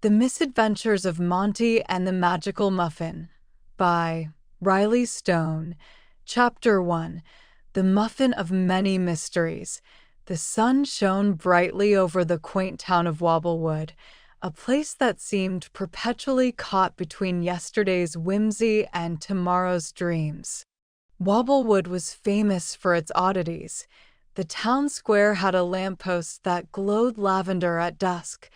The Misadventures of Monty and the Magical Muffin by Riley Stone. Chapter 1. The Muffin of Many Mysteries. The sun shone brightly over the quaint town of Wobblewood, a place that seemed perpetually caught between yesterday's whimsy and tomorrow's dreams. Wobblewood was famous for its oddities. The town square had a lamppost that glowed lavender at dusk.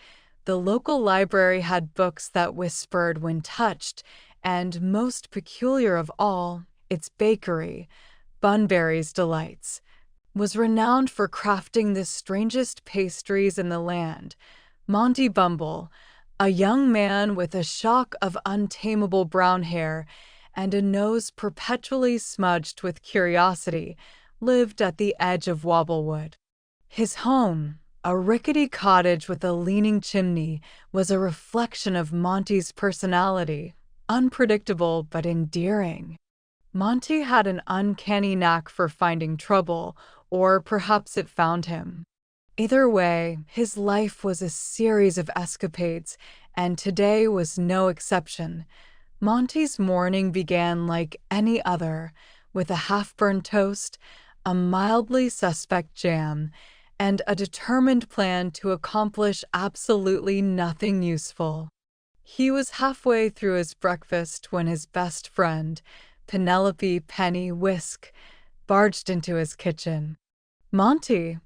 The local library had books that whispered when touched, and most peculiar of all, its bakery, Bunbury's Delights, was renowned for crafting the strangest pastries in the land. Monty Bumble, a young man with a shock of untamable brown hair and a nose perpetually smudged with curiosity, lived at the edge of Wobblewood. His home, a rickety cottage with a leaning chimney, was a reflection of Monty's personality, unpredictable but endearing. Monty had an uncanny knack for finding trouble, or perhaps it found him. Either way, his life was a series of escapades, and today was no exception. Monty's morning began like any other, with a half-burned toast, a mildly suspect jam, and a determined plan to accomplish absolutely nothing useful. He was halfway through his breakfast when his best friend, Penelope Penny Whisk, barged into his kitchen. "Monty!"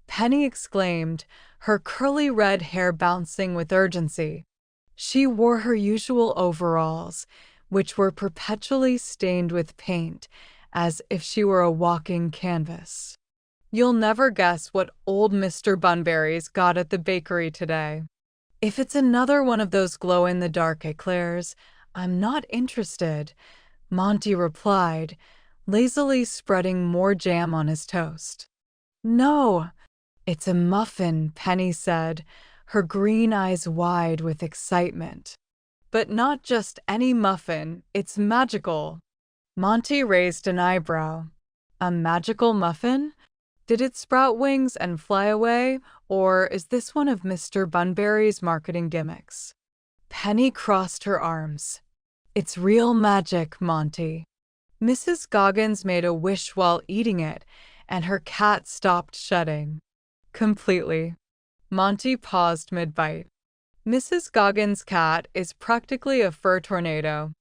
Penny exclaimed, her curly red hair bouncing with urgency. She wore her usual overalls, which were perpetually stained with paint, as if she were a walking canvas. "You'll never guess what old Mr. Bunbury's got at the bakery today." "If it's another one of those glow-in-the-dark eclairs, I'm not interested," Monty replied, lazily spreading more jam on his toast. "No, it's a muffin," Penny said, her green eyes wide with excitement. "But not just any muffin, it's magical." Monty raised an eyebrow. "A magical muffin? Did it sprout wings and fly away, or is this one of Mr. Bunbury's marketing gimmicks?" Penny crossed her arms. "It's real magic, Monty." Mrs. Goggins made a wish while eating it, and her cat stopped shedding. Completely. Monty paused mid-bite. "Mrs. Goggins' cat is practically a fur tornado."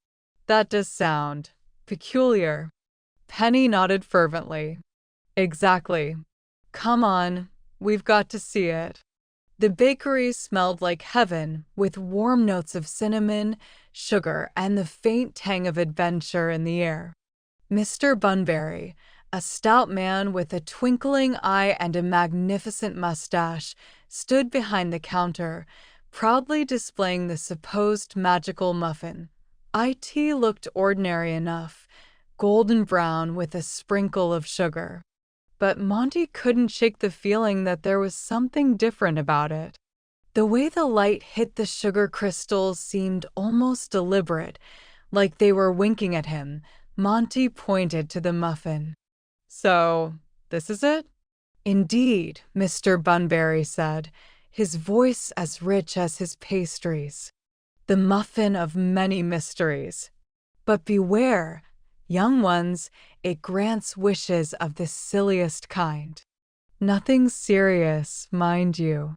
"That does sound peculiar." Penny nodded fervently. "Exactly. Come on, we've got to see it." The bakery smelled like heaven, with warm notes of cinnamon, sugar, and the faint tang of adventure in the air. Mr. Bunbury, a stout man with a twinkling eye and a magnificent mustache, stood behind the counter, proudly displaying the supposed magical muffin. It looked ordinary enough, golden brown with a sprinkle of sugar. But Monty couldn't shake the feeling that there was something different about it. The way the light hit the sugar crystals seemed almost deliberate, like they were winking at him. Monty pointed to the muffin. "So, this is it?" "Indeed," Mr. Bunbury said, his voice as rich as his pastries. "The muffin of many mysteries. But beware, young ones, it grants wishes of the silliest kind. Nothing serious, mind you.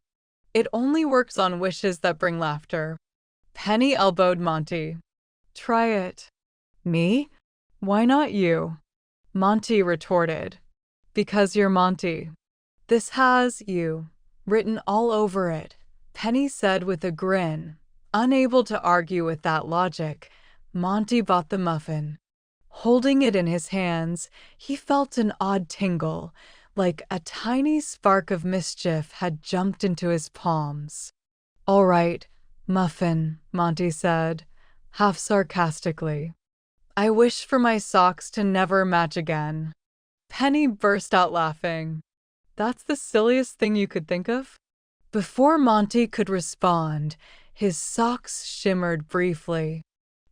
It only works on wishes that bring laughter." Penny elbowed Monty. "Try it." "Me? Why not you?" Monty retorted. "Because you're Monty. This has you written all over it," Penny said with a grin. Unable to argue with that logic, Monty bought the muffin. Holding it in his hands, he felt an odd tingle, like a tiny spark of mischief had jumped into his palms. "All right, muffin," Monty said, half sarcastically. "I wish for my socks to never match again." Penny burst out laughing. "That's the silliest thing you could think of?" Before Monty could respond, his socks shimmered briefly.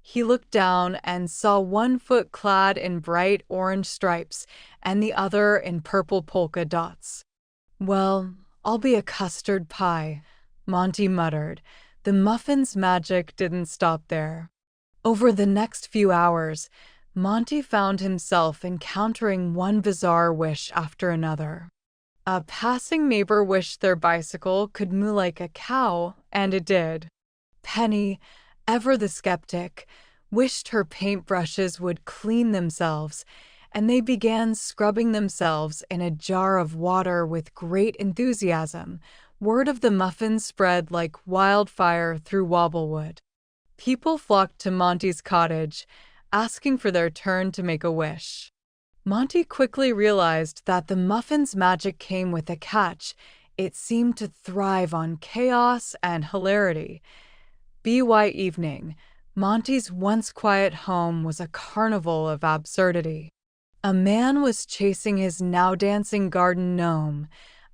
He looked down and saw one foot clad in bright orange stripes and the other in purple polka dots. "Well, I'll be a custard pie," Monty muttered, the muffin's magic didn't stop there. Over the next few hours, Monty found himself encountering one bizarre wish after another. A passing neighbor wished their bicycle could moo like a cow, and it did. Penny, ever the skeptic, wished her paintbrushes would clean themselves, and they began scrubbing themselves in a jar of water with great enthusiasm. Word of the muffin spread like wildfire through Wobblewood. People flocked to Monty's cottage, asking for their turn to make a wish. Monty quickly realized that the muffin's magic came with a catch. It seemed to thrive on chaos and hilarity. BY evening, Monty's once quiet home was a carnival of absurdity. A man was chasing his now dancing garden gnome,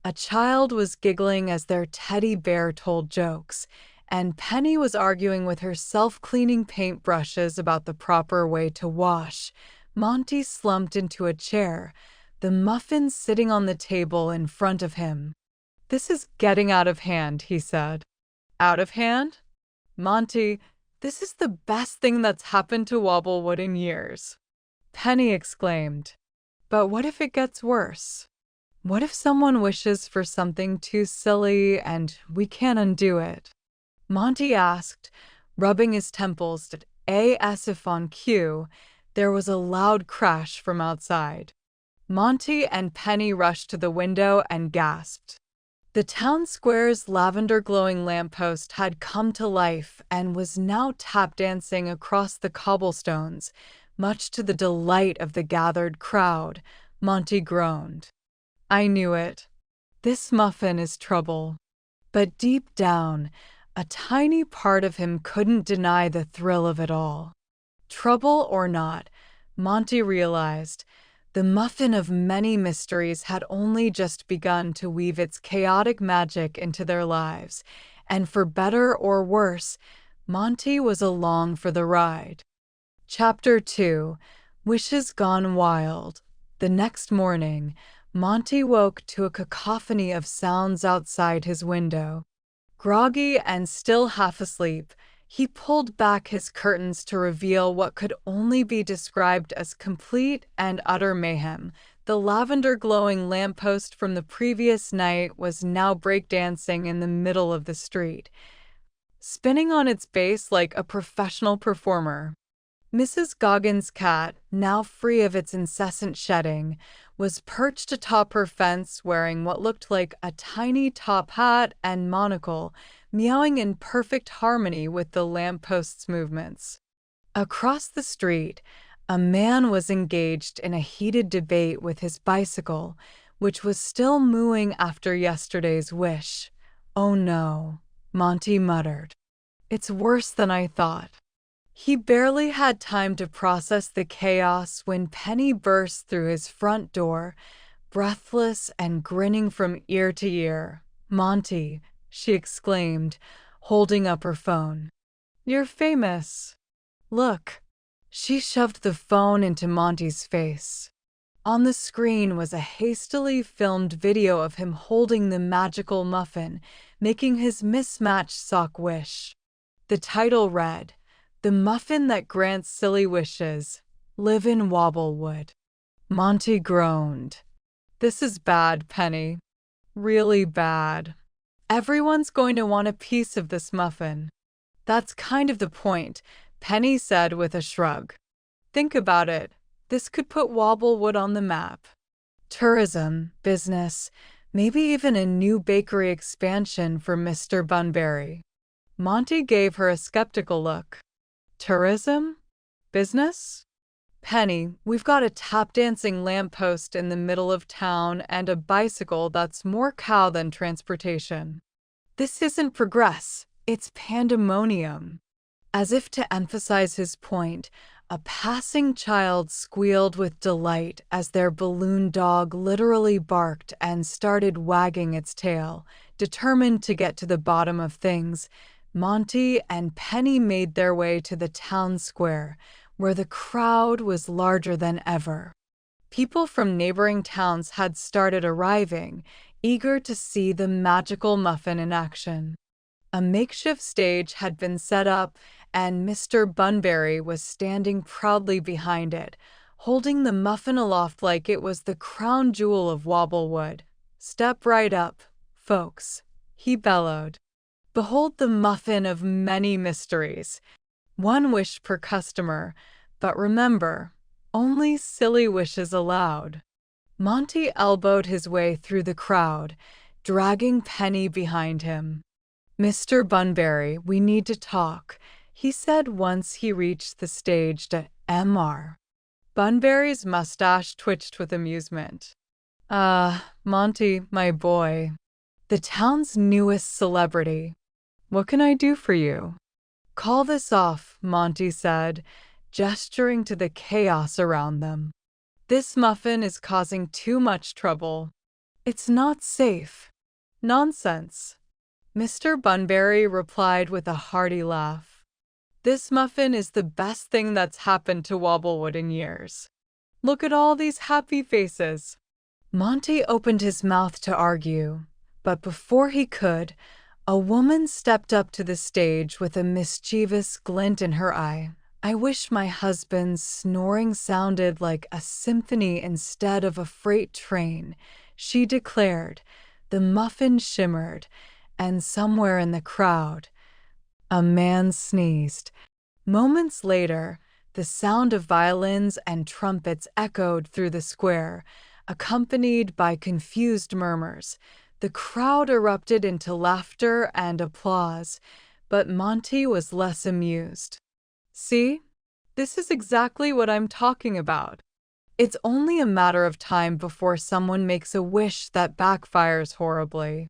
a child was giggling as their teddy bear told jokes, and Penny was arguing with her self-cleaning paintbrushes about the proper way to wash. Monty slumped into a chair, the muffin sitting on the table in front of him. "This is getting out of hand," he said. "Out of hand? Monty, this is the best thing that's happened to Wobblewood in years," Penny exclaimed. "But what if it gets worse? What if someone wishes for something too silly and we can't undo it?" Monty asked, rubbing his temples as if on cue. There was a loud crash from outside. Monty and Penny rushed to the window and gasped. The town square's lavender-glowing lamppost had come to life and was now tap-dancing across the cobblestones, much to the delight of the gathered crowd. Monty groaned. "I knew it. This muffin is trouble." But deep down, a tiny part of him couldn't deny the thrill of it all. Trouble or not, Monty realized, the muffin of many mysteries had only just begun to weave its chaotic magic into their lives, and for better or worse, Monty was along for the ride. Chapter 2: Wishes Gone Wild. The next morning, Monty woke to a cacophony of sounds outside his window. Groggy and still half asleep, he pulled back his curtains to reveal what could only be described as complete and utter mayhem. The lavender-glowing lamppost from the previous night was now breakdancing in the middle of the street, spinning on its base like a professional performer. Mrs. Goggins' cat, now free of its incessant shedding, was perched atop her fence wearing what looked like a tiny top hat and monocle, meowing in perfect harmony with the lamppost's movements. Across the street, a man was engaged in a heated debate with his bicycle, which was still mooing after yesterday's wish. "Oh no," Monty muttered. "It's worse than I thought." He barely had time to process the chaos when Penny burst through his front door, breathless and grinning from ear to ear. "Monty," she exclaimed, holding up her phone. "You're famous. Look." She shoved the phone into Monty's face. On the screen was a hastily filmed video of him holding the magical muffin, making his mismatched sock wish. The title read, "The Muffin That Grants Silly Wishes. Live in Wobblewood." Monty groaned. "This is bad, Penny. Really bad. Everyone's going to want a piece of this muffin." "That's kind of the point," Penny said with a shrug. "Think about it. This could put Wobblewood on the map. Tourism, business, maybe even a new bakery expansion for Mr. Bunbury." Monty gave her a skeptical look. "Tourism? Business? Penny, we've got a tap-dancing lamppost in the middle of town and a bicycle that's more cow than transportation. This isn't progress, it's pandemonium." As if to emphasize his point, a passing child squealed with delight as their balloon dog literally barked and started wagging its tail. Determined to get to the bottom of things, Monty and Penny made their way to the town square, where the crowd was larger than ever. People from neighboring towns had started arriving, eager to see the magical muffin in action. A makeshift stage had been set up, and Mr. Bunbury was standing proudly behind it, holding the muffin aloft like it was the crown jewel of Wobblewood. "Step right up, folks," he bellowed. "Behold the muffin of many mysteries. One wish per customer, but remember, only silly wishes allowed." Monty elbowed his way through the crowd, dragging Penny behind him. "Mr. Bunbury, we need to talk," he said once he reached the stage to Mr. Bunbury's mustache twitched with amusement. Monty, my boy. The town's newest celebrity. What can I do for you?" "Call this off," Monty said, gesturing to the chaos around them. "This muffin is causing too much trouble. It's not safe." "Nonsense," Mr. Bunbury replied with a hearty laugh. "This muffin is the best thing that's happened to Wobblewood in years. Look at all these happy faces." Monty opened his mouth to argue, but before he could, a woman stepped up to the stage with a mischievous glint in her eye. "I wish my husband's snoring sounded like a symphony instead of a freight train," she declared. The muffin shimmered, and somewhere in the crowd, a man sneezed. Moments later, the sound of violins and trumpets echoed through the square, accompanied by confused murmurs. The crowd erupted into laughter and applause, but Monty was less amused. "See? This is exactly what I'm talking about. It's only a matter of time before someone makes a wish that backfires horribly."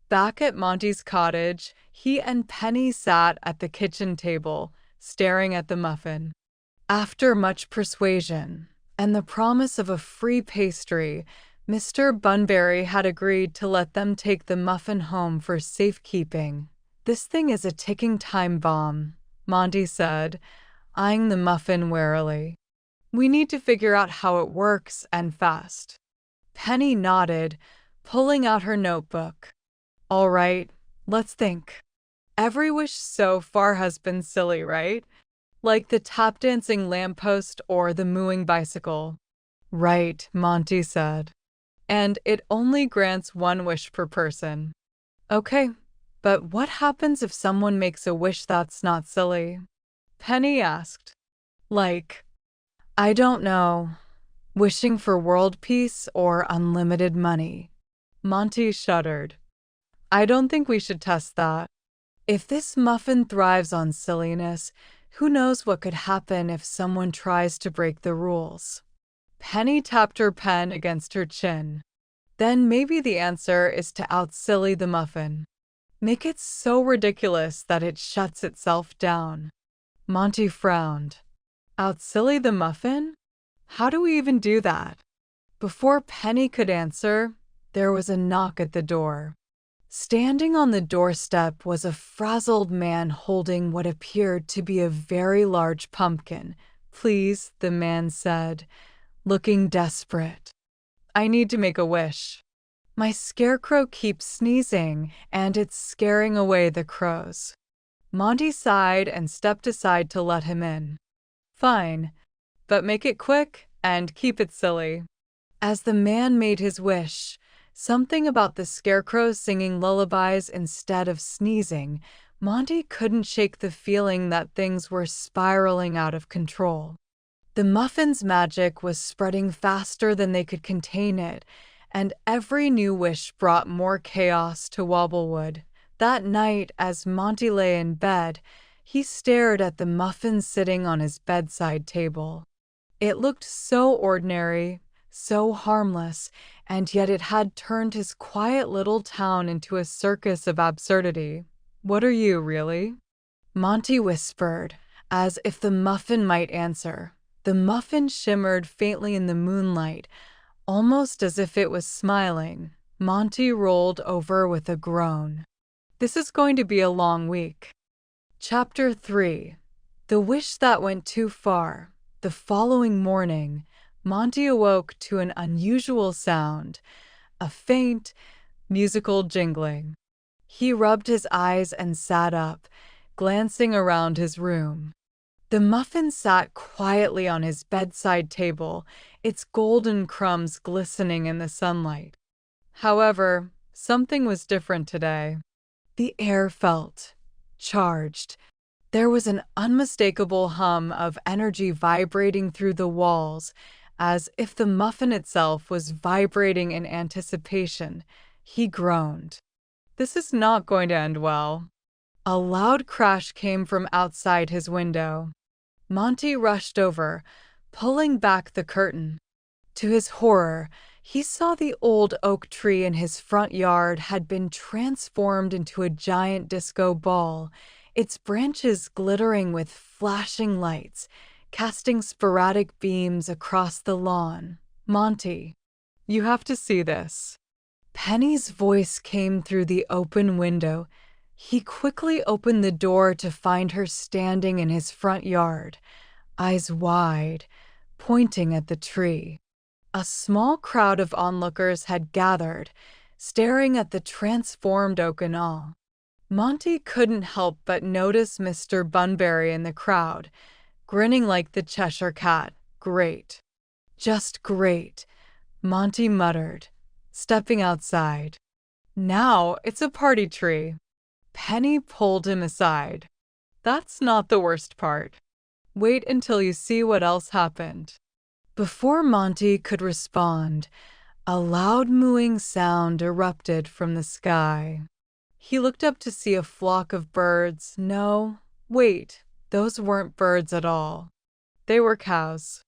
Back at Monty's cottage, he and Penny sat at the kitchen table, staring at the muffin. After much persuasion and the promise of a free pastry, Mr. Bunbury had agreed to let them take the muffin home for safekeeping. "This thing is a ticking time bomb," Monty said, eyeing the muffin warily. "We need to figure out how it works, and fast." Penny nodded, pulling out her notebook. "All right, let's think. Every wish so far has been silly, right? Like the tap-dancing lamppost or the mooing bicycle." "Right," Monty said. "And it only grants one wish per person." "Okay, but what happens if someone makes a wish that's not silly?" Penny asked. "Like, I don't know, wishing for world peace or unlimited money?" Monty shuddered. "I don't think we should test that. If this muffin thrives on silliness, who knows what could happen if someone tries to break the rules?" Penny tapped her pen against her chin. "Then maybe the answer is to out-silly the muffin. Make it so ridiculous that it shuts itself down." Monty frowned. "Out-silly the muffin? How do we even do that?" Before Penny could answer, there was a knock at the door. Standing on the doorstep was a frazzled man holding what appeared to be a very large pumpkin. "Please," the man said, looking desperate. "I need to make a wish. My scarecrow keeps sneezing, and it's scaring away the crows." Monty sighed and stepped aside to let him in. "Fine, but make it quick and keep it silly." As the man made his wish, something about the scarecrow singing lullabies instead of sneezing, Monty couldn't shake the feeling that things were spiraling out of control. The muffin's magic was spreading faster than they could contain it, and every new wish brought more chaos to Wobblewood. That night, as Monty lay in bed, he stared at the muffin sitting on his bedside table. It looked so ordinary, so harmless, and yet it had turned his quiet little town into a circus of absurdity. "What are you, really?" Monty whispered, as if the muffin might answer. The muffin shimmered faintly in the moonlight, almost as if it was smiling. Monty rolled over with a groan. "This is going to be a long week." Chapter 3. The Wish That Went Too Far. The following morning, Monty awoke to an unusual sound, a faint, musical jingling. He rubbed his eyes and sat up, glancing around his room. The muffin sat quietly on his bedside table, its golden crumbs glistening in the sunlight. However, something was different today. The air felt charged. There was an unmistakable hum of energy vibrating through the walls, as if the muffin itself was vibrating in anticipation. He groaned. This is not going to end well. A loud crash came from outside his window. Monty rushed over, pulling back the curtain. To his horror, he saw the old oak tree in his front yard had been transformed into a giant disco ball, its branches glittering with flashing lights, casting sporadic beams across the lawn. Monty, you have to see this. Penny's voice came through the open window. He quickly opened the door to find her standing in his front yard, eyes wide, pointing at the tree. A small crowd of onlookers had gathered, staring at the transformed oak in awe. Monty couldn't help but notice Mr. Bunbury in the crowd, grinning like the Cheshire Cat. Great. Just great, Monty muttered, stepping outside. Now it's a party tree. Penny pulled him aside. That's not the worst part. Wait until you see what else happened. Before Monty could respond, a loud mooing sound erupted from the sky. He looked up to see a flock of birds. No, wait, those weren't birds at all. They were cows.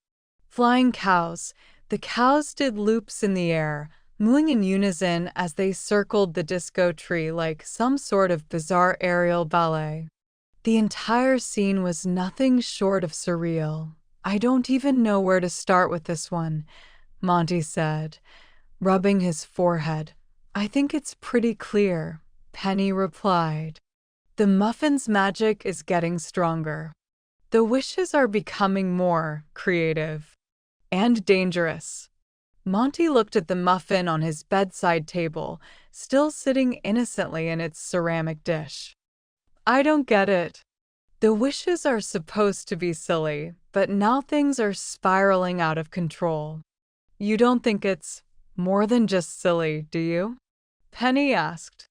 Flying cows. The cows did loops in the air, mooing in unison as they circled the disco tree like some sort of bizarre aerial ballet. The entire scene was nothing short of surreal. I don't even know where to start with this one, Monty said, rubbing his forehead. I think it's pretty clear, Penny replied. The muffin's magic is getting stronger. The wishes are becoming more creative and dangerous. Monty looked at the muffin on his bedside table, still sitting innocently in its ceramic dish. I don't get it. The wishes are supposed to be silly, but now things are spiraling out of control. You don't think it's more than just silly, do you? Penny asked.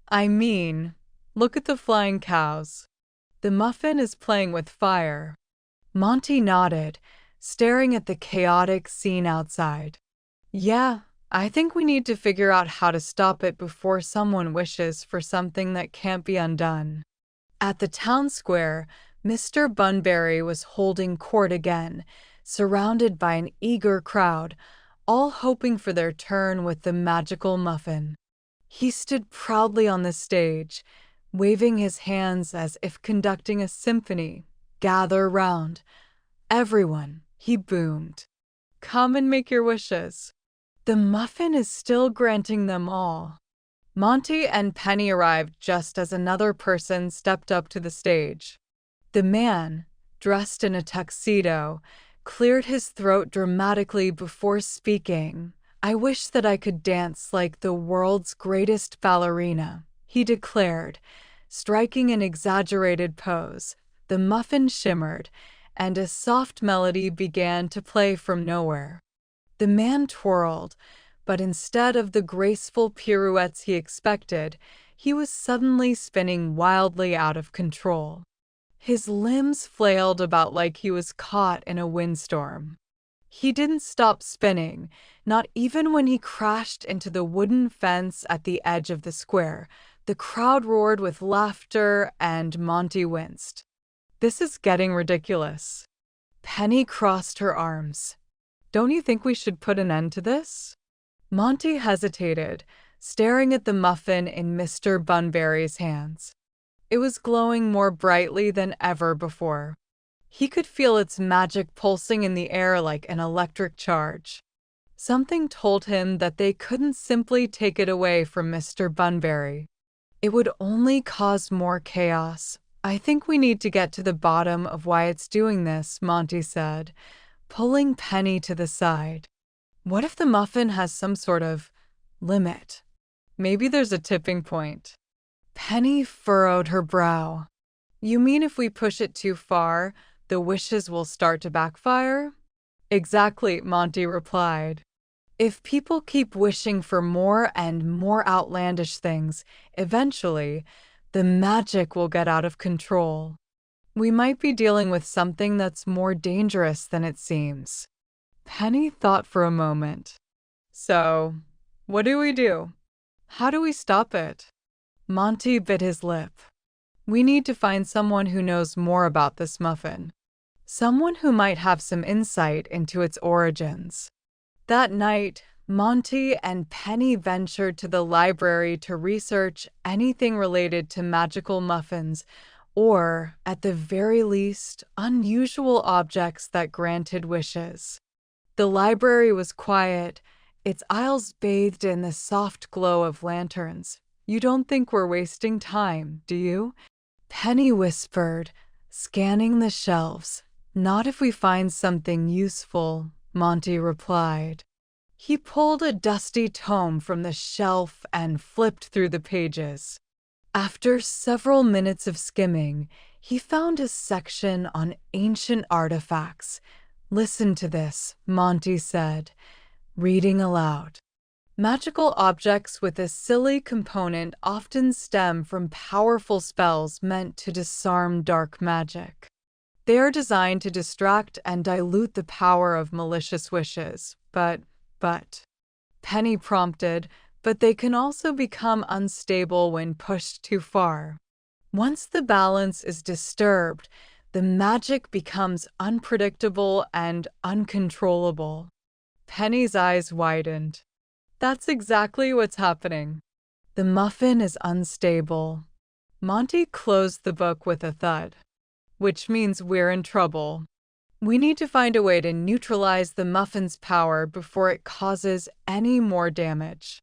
I mean, look at the flying cows. The muffin is playing with fire. Monty nodded, staring at the chaotic scene outside. Yeah, I think we need to figure out how to stop it before someone wishes for something that can't be undone. At the town square, Mr. Bunbury was holding court again, surrounded by an eager crowd, all hoping for their turn with the magical muffin. He stood proudly on the stage, waving his hands as if conducting a symphony. Gather round. Everyone, he boomed. Come and make your wishes. The muffin is still granting them all. Monty and Penny arrived just as another person stepped up to the stage. The man, dressed in a tuxedo, cleared his throat dramatically before speaking. I wish that I could dance like the world's greatest ballerina, he declared, striking an exaggerated pose. The muffin shimmered, and a soft melody began to play from nowhere. The man twirled, but instead of the graceful pirouettes he expected, he was suddenly spinning wildly out of control. His limbs flailed about like he was caught in a windstorm. He didn't stop spinning, not even when he crashed into the wooden fence at the edge of the square. The crowd roared with laughter, and Monty winced. This is getting ridiculous. Penny crossed her arms. Don't you think we should put an end to this? Monty hesitated, staring at the muffin in Mr. Bunbury's hands. It was glowing more brightly than ever before. He could feel its magic pulsing in the air like an electric charge. Something told him that they couldn't simply take it away from Mr. Bunbury. It would only cause more chaos. I think we need to get to the bottom of why it's doing this, Monty said, pulling Penny to the side. What if the muffin has some sort of limit? Maybe there's a tipping point. Penny furrowed her brow. You mean if we push it too far, the wishes will start to backfire? Exactly, Monty replied. If people keep wishing for more and more outlandish things, eventually, the magic will get out of control. We might be dealing with something that's more dangerous than it seems. Penny thought for a moment. So, what do we do? How do we stop it? Monty bit his lip. We need to find someone who knows more about this muffin. Someone who might have some insight into its origins. That night, Monty and Penny ventured to the library to research anything related to magical muffins, or, at the very least, unusual objects that granted wishes. The library was quiet, its aisles bathed in the soft glow of lanterns. You don't think we're wasting time, do you? Penny whispered, scanning the shelves. Not if we find something useful, Monty replied. He pulled a dusty tome from the shelf and flipped through the pages. After several minutes of skimming, he found a section on ancient artifacts. Listen to this, Monty said, reading aloud. Magical objects with a silly component often stem from powerful spells meant to disarm dark magic. They are designed to distract and dilute the power of malicious wishes, but, Penny prompted, but they can also become unstable when pushed too far. Once the balance is disturbed, the magic becomes unpredictable and uncontrollable. Penny's eyes widened. That's exactly what's happening. The muffin is unstable. Monty closed the book with a thud. Which means we're in trouble. We need to find a way to neutralize the muffin's power before it causes any more damage.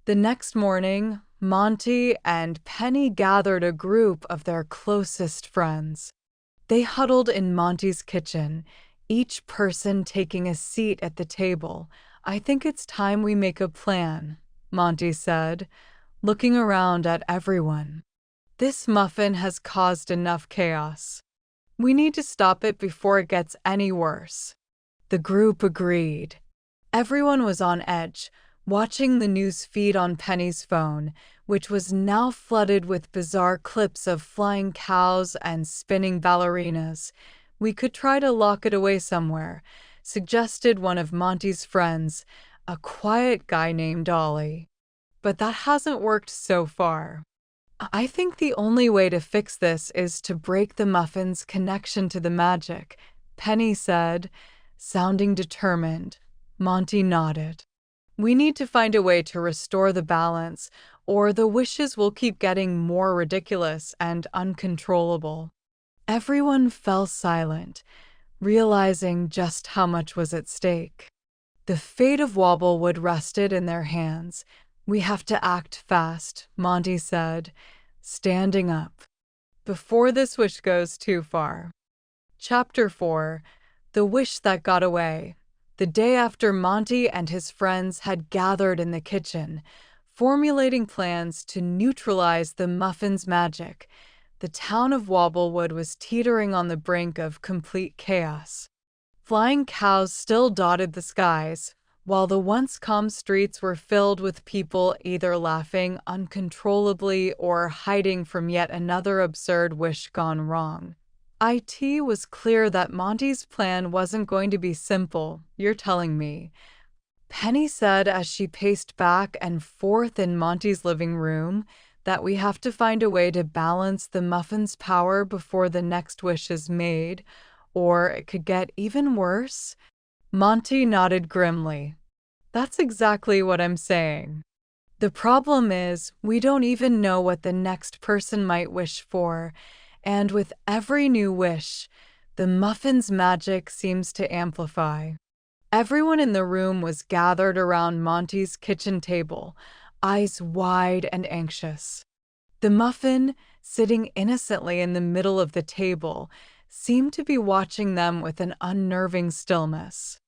The next morning, Monty and Penny gathered a group of their closest friends. They huddled in Monty's kitchen, each person taking a seat at the table. I think it's time we make a plan, Monty said, looking around at everyone. This muffin has caused enough chaos. We need to stop it before it gets any worse. The group agreed. Everyone was on edge, watching the news feed on Penny's phone, which was now flooded with bizarre clips of flying cows and spinning ballerinas. We could try to lock it away somewhere, suggested one of Monty's friends, a quiet guy named Ollie. But that hasn't worked so far. I think the only way to fix this is to break the muffin's connection to the magic, Penny said, sounding determined. Monty nodded. We need to find a way to restore the balance, or the wishes will keep getting more ridiculous and uncontrollable. Everyone fell silent, realizing just how much was at stake. The fate of Wobblewood rested in their hands. We have to act fast, Monty said, standing up, before this wish goes too far. Chapter 4: The Wish That Got Away. The day after Monty and his friends had gathered in the kitchen, formulating plans to neutralize the muffin's magic, the town of Wobblewood was teetering on the brink of complete chaos. Flying cows still dotted the skies, while the once calm streets were filled with people either laughing uncontrollably or hiding from yet another absurd wish gone wrong. It was clear that Monty's plan wasn't going to be simple, you're telling me, Penny said as she paced back and forth in Monty's living room, that we have to find a way to balance the muffin's power before the next wish is made, or it could get even worse. Monty nodded grimly. That's exactly what I'm saying. The problem is, we don't even know what the next person might wish for, and with every new wish, the muffin's magic seems to amplify. Everyone in the room was gathered around Monty's kitchen table, eyes wide and anxious. The muffin, sitting innocently in the middle of the table, seemed to be watching them with an unnerving stillness.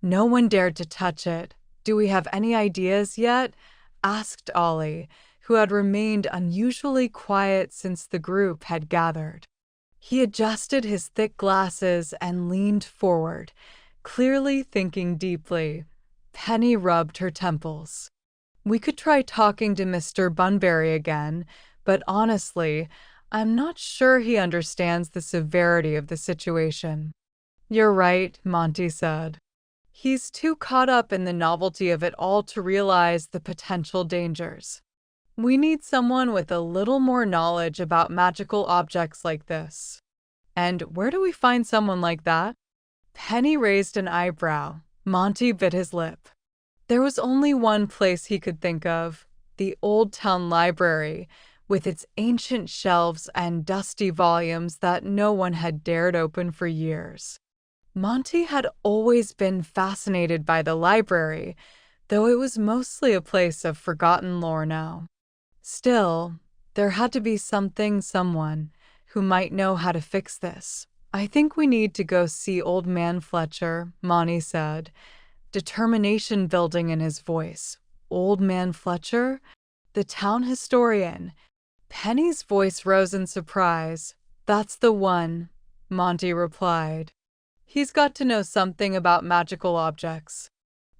No one dared to touch it. Do we have any ideas yet? Asked Ollie, who had remained unusually quiet since the group had gathered. He adjusted his thick glasses and leaned forward, clearly thinking deeply. Penny rubbed her temples. "We could try talking to Mr. Bunbury again, but honestly, I'm not sure he understands the severity of the situation." "You're right," Monty said. "He's too caught up in the novelty of it all to realize the potential dangers. We need someone with a little more knowledge about magical objects like this." "And where do we find someone like that?" Penny raised an eyebrow. Monty bit his lip. There was only one place he could think of: the Old Town Library, with its ancient shelves and dusty volumes that no one had dared open for years. Monty had always been fascinated by the library, though it was mostly a place of forgotten lore now. Still, there had to be someone who might know how to fix this. "I think we need to go see Old Man Fletcher," Monty said, determination building in his voice. "Old Man Fletcher? The town historian?" Penny's voice rose in surprise. "That's the one," Monty replied. "He's got to know something about magical objects.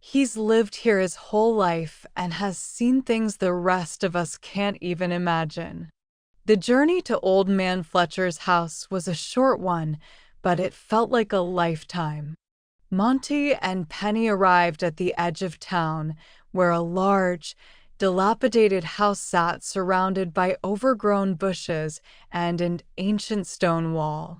He's lived here his whole life and has seen things the rest of us can't even imagine." The journey to Old Man Fletcher's house was a short one, but it felt like a lifetime. Monty and Penny arrived at the edge of town, where a large, dilapidated house sat surrounded by overgrown bushes and an ancient stone wall.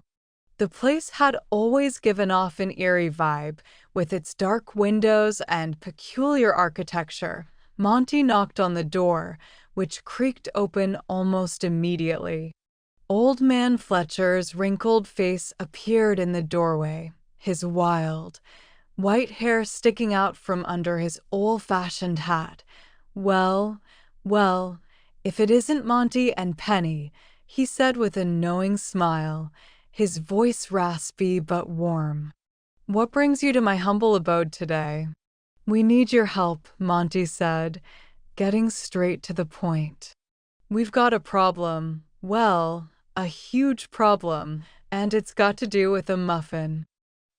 The place had always given off an eerie vibe, with its dark windows and peculiar architecture. Monty knocked on the door, which creaked open almost immediately. Old Man Fletcher's wrinkled face appeared in the doorway, his wild, white hair sticking out from under his old-fashioned hat. Well, if it isn't Monty and Penny," he said with a knowing smile, his voice raspy but warm. "What brings you to my humble abode today?" "We need your help," Monty said, getting straight to the point. "We've got a problem. Well, a huge problem, and it's got to do with a muffin."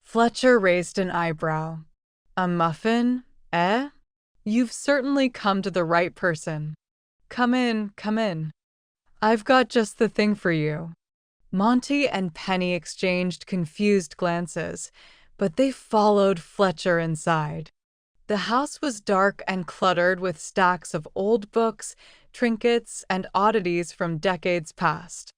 Fletcher raised an eyebrow. "A muffin, eh? You've certainly come to the right person. Come in. I've got just the thing for you." Monty and Penny exchanged confused glances, but they followed Fletcher inside. The house was dark and cluttered with stacks of old books, trinkets, and oddities from decades past.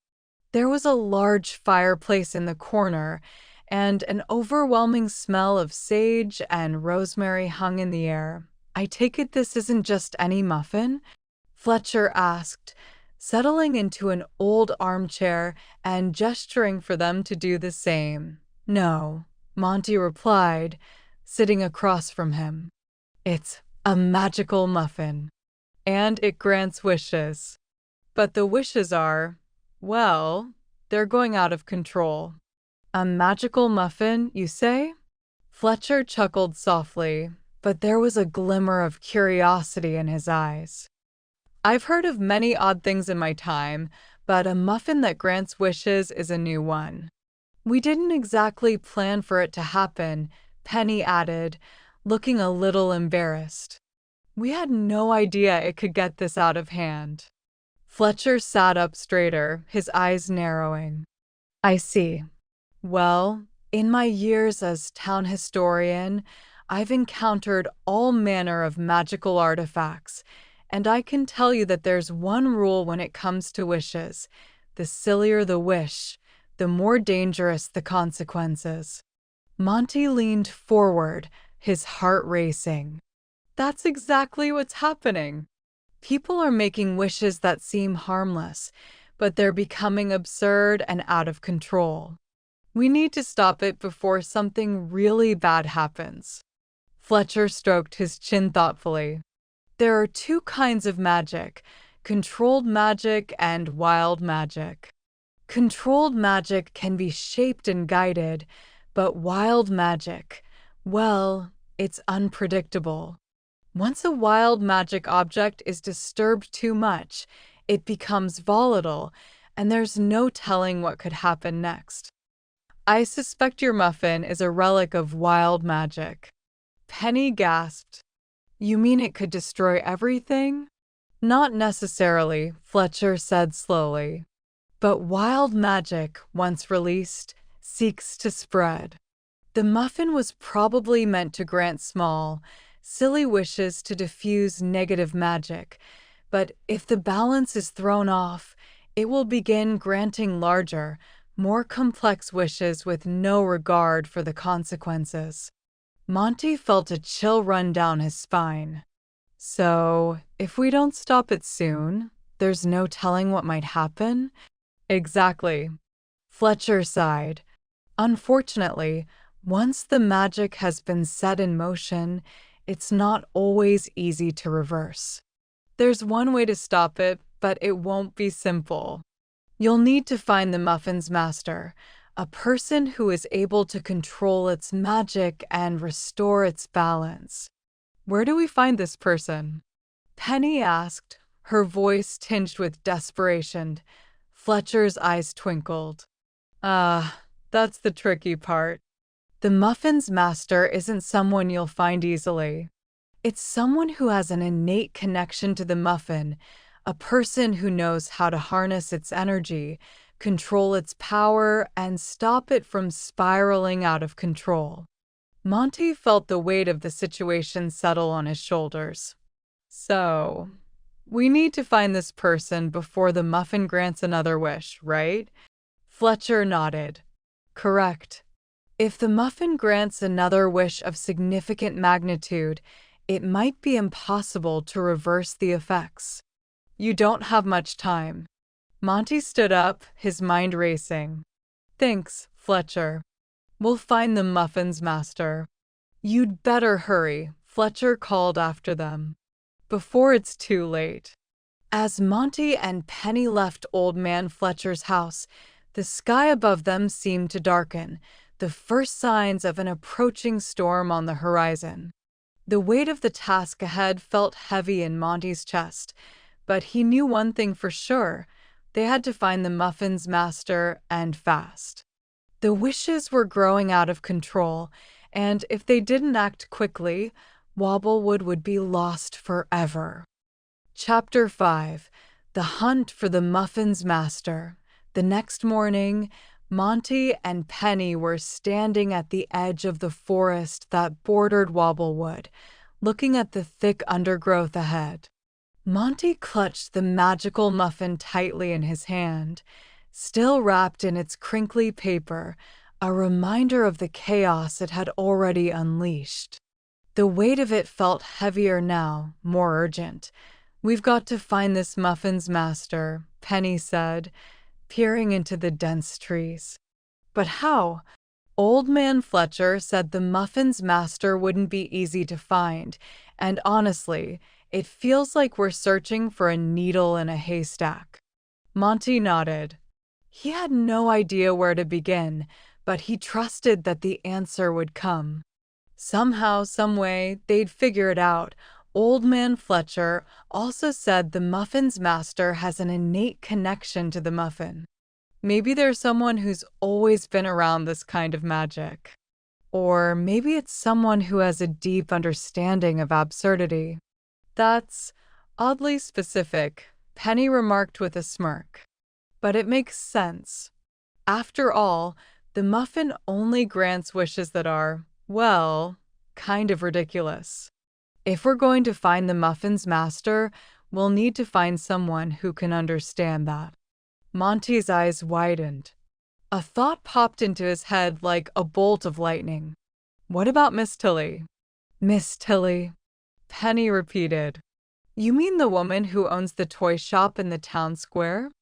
There was a large fireplace in the corner, and an overwhelming smell of sage and rosemary hung in the air. "I take it this isn't just any muffin?" Fletcher asked, settling into an old armchair and gesturing for them to do the same. "No," Monty replied, sitting across from him. "It's a magical muffin, and it grants wishes. But the wishes are, well, they're going out of control." "A magical muffin, you say?" Fletcher chuckled softly, but there was a glimmer of curiosity in his eyes. "I've heard of many odd things in my time, but a muffin that grants wishes is a new one." "We didn't exactly plan for it to happen," Penny added, looking a little embarrassed. "We had no idea it could get this out of hand." Fletcher sat up straighter, his eyes narrowing. "I see. Well, in my years as town historian, I've encountered all manner of magical artifacts, and I can tell you that there's one rule when it comes to wishes: the sillier the wish, the more dangerous the consequences." Monty leaned forward, his heart racing. "That's exactly what's happening. People are making wishes that seem harmless, but they're becoming absurd and out of control. We need to stop it before something really bad happens." Fletcher stroked his chin thoughtfully. "There are two kinds of magic: controlled magic and wild magic. Controlled magic can be shaped and guided, but wild magic, well, it's unpredictable. Once a wild magic object is disturbed too much, it becomes volatile, and there's no telling what could happen next. I suspect your muffin is a relic of wild magic. Penny gasped. You mean it could destroy everything? Not necessarily, Fletcher said slowly. But wild magic, once released, seeks to spread. The muffin was probably meant to grant small, silly wishes to diffuse negative magic, but if the balance is thrown off, it will begin granting larger, more complex wishes with no regard for the consequences. Monty felt a chill run down his spine. So, if we don't stop it soon, there's no telling what might happen? Exactly. Fletcher sighed. Unfortunately, once the magic has been set in motion, it's not always easy to reverse. There's one way to stop it, but it won't be simple. You'll need to find the muffin's master, a person who is able to control its magic and restore its balance. Where do we find this person? Penny asked, her voice tinged with desperation. Fletcher's eyes twinkled. That's the tricky part. The muffin's master isn't someone you'll find easily. It's someone who has an innate connection to the muffin, a person who knows how to harness its energy, control its power, and stop it from spiraling out of control. Monty felt the weight of the situation settle on his shoulders. So, we need to find this person before the muffin grants another wish, right? Fletcher nodded. Correct. If the muffin grants another wish of significant magnitude, it might be impossible to reverse the effects. You don't have much time. Monty stood up, his mind racing. Thanks, Fletcher. We'll find the muffin's master. You'd better hurry, Fletcher called after them. Before it's too late. As Monty and Penny left Old Man Fletcher's house, the sky above them seemed to darken, the first signs of an approaching storm on the horizon. The weight of the task ahead felt heavy in Monty's chest, but he knew one thing for sure. They had to find the muffin's master, and fast. The wishes were growing out of control, and if they didn't act quickly, Wobblewood would be lost forever. Chapter 5. The Hunt for the Muffin's Master. The next morning, Monty and Penny were standing at the edge of the forest that bordered Wobblewood, looking at the thick undergrowth ahead. Monty clutched the magical muffin tightly in his hand, still wrapped in its crinkly paper, a reminder of the chaos it had already unleashed. The weight of it felt heavier now, more urgent. We've got to find this muffin's master, Penny said, peering into the dense trees. But how? Old Man Fletcher said the muffin's master wouldn't be easy to find, and honestly, it feels like we're searching for a needle in a haystack. Monty nodded. He had no idea where to begin, but he trusted that the answer would come. Somehow, someway, they'd figure it out. Old Man Fletcher also said the muffin's master has an innate connection to the muffin. Maybe there's someone who's always been around this kind of magic. Or maybe it's someone who has a deep understanding of absurdity. That's oddly specific, Penny remarked with a smirk. But it makes sense. After all, the muffin only grants wishes that are, well, kind of ridiculous. If we're going to find the muffin's master, we'll need to find someone who can understand that. Monty's eyes widened. A thought popped into his head like a bolt of lightning. What about Miss Tilly? Miss Tilly, Penny repeated. You mean the woman who owns the toy shop in the town square?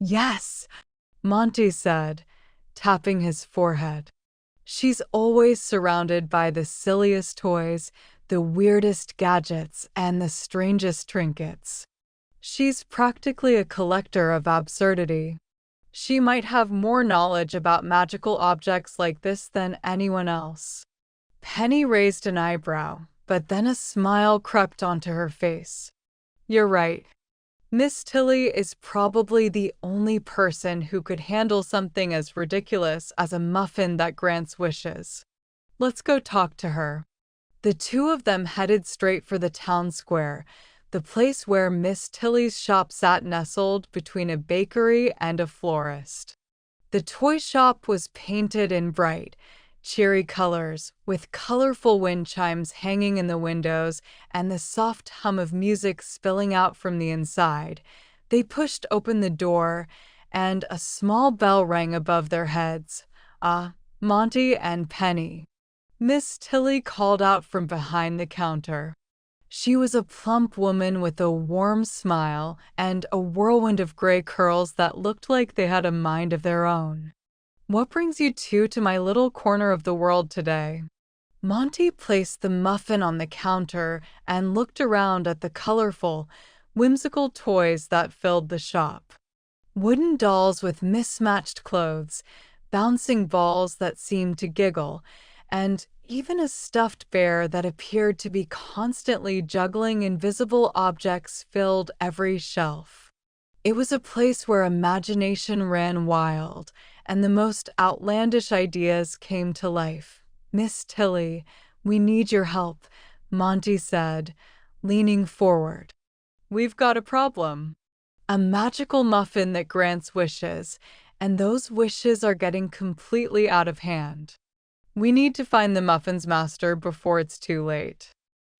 Yes, Monty said, tapping his forehead. She's always surrounded by the silliest toys, the weirdest gadgets, and the strangest trinkets. She's practically a collector of absurdity. She might have more knowledge about magical objects like this than anyone else. Penny raised an eyebrow. but then a smile crept onto her face. You're right. Miss Tilly is probably the only person who could handle something as ridiculous as a muffin that grants wishes. Let's go talk to her. The two of them headed straight for the town square, the place where Miss Tilly's shop sat nestled between a bakery and a florist. The toy shop was painted in bright, cheery colors, with colorful wind chimes hanging in the windows and the soft hum of music spilling out from the inside. They pushed open the door, and a small bell rang above their heads. Monty and Penny. Miss Tilly called out from behind the counter. She was a plump woman with a warm smile and a whirlwind of gray curls that looked like they had a mind of their own. What brings you two to my little corner of the world today? Monty placed the muffin on the counter and looked around at the colorful, whimsical toys that filled the shop. Wooden dolls with mismatched clothes, bouncing balls that seemed to giggle, and even a stuffed bear that appeared to be constantly juggling invisible objects filled every shelf. It was a place where imagination ran wild, and the most outlandish ideas came to life. Miss Tilly, we need your help, Monty said, leaning forward. We've got a problem. A magical muffin that grants wishes, and those wishes are getting completely out of hand. We need to find the muffin's master before it's too late.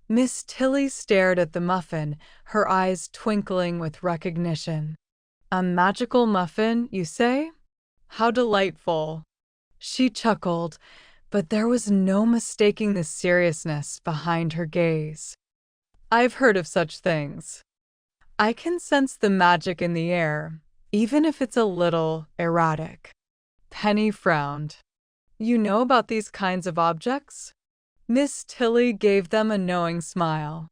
Miss Tilly stared at the muffin, her eyes twinkling with recognition. A magical muffin, you say? How delightful. She chuckled, but there was no mistaking the seriousness behind her gaze. I've heard of such things. I can sense the magic in the air, even if it's a little erratic. Penny frowned. You know about these kinds of objects? Miss Tilly gave them a knowing smile.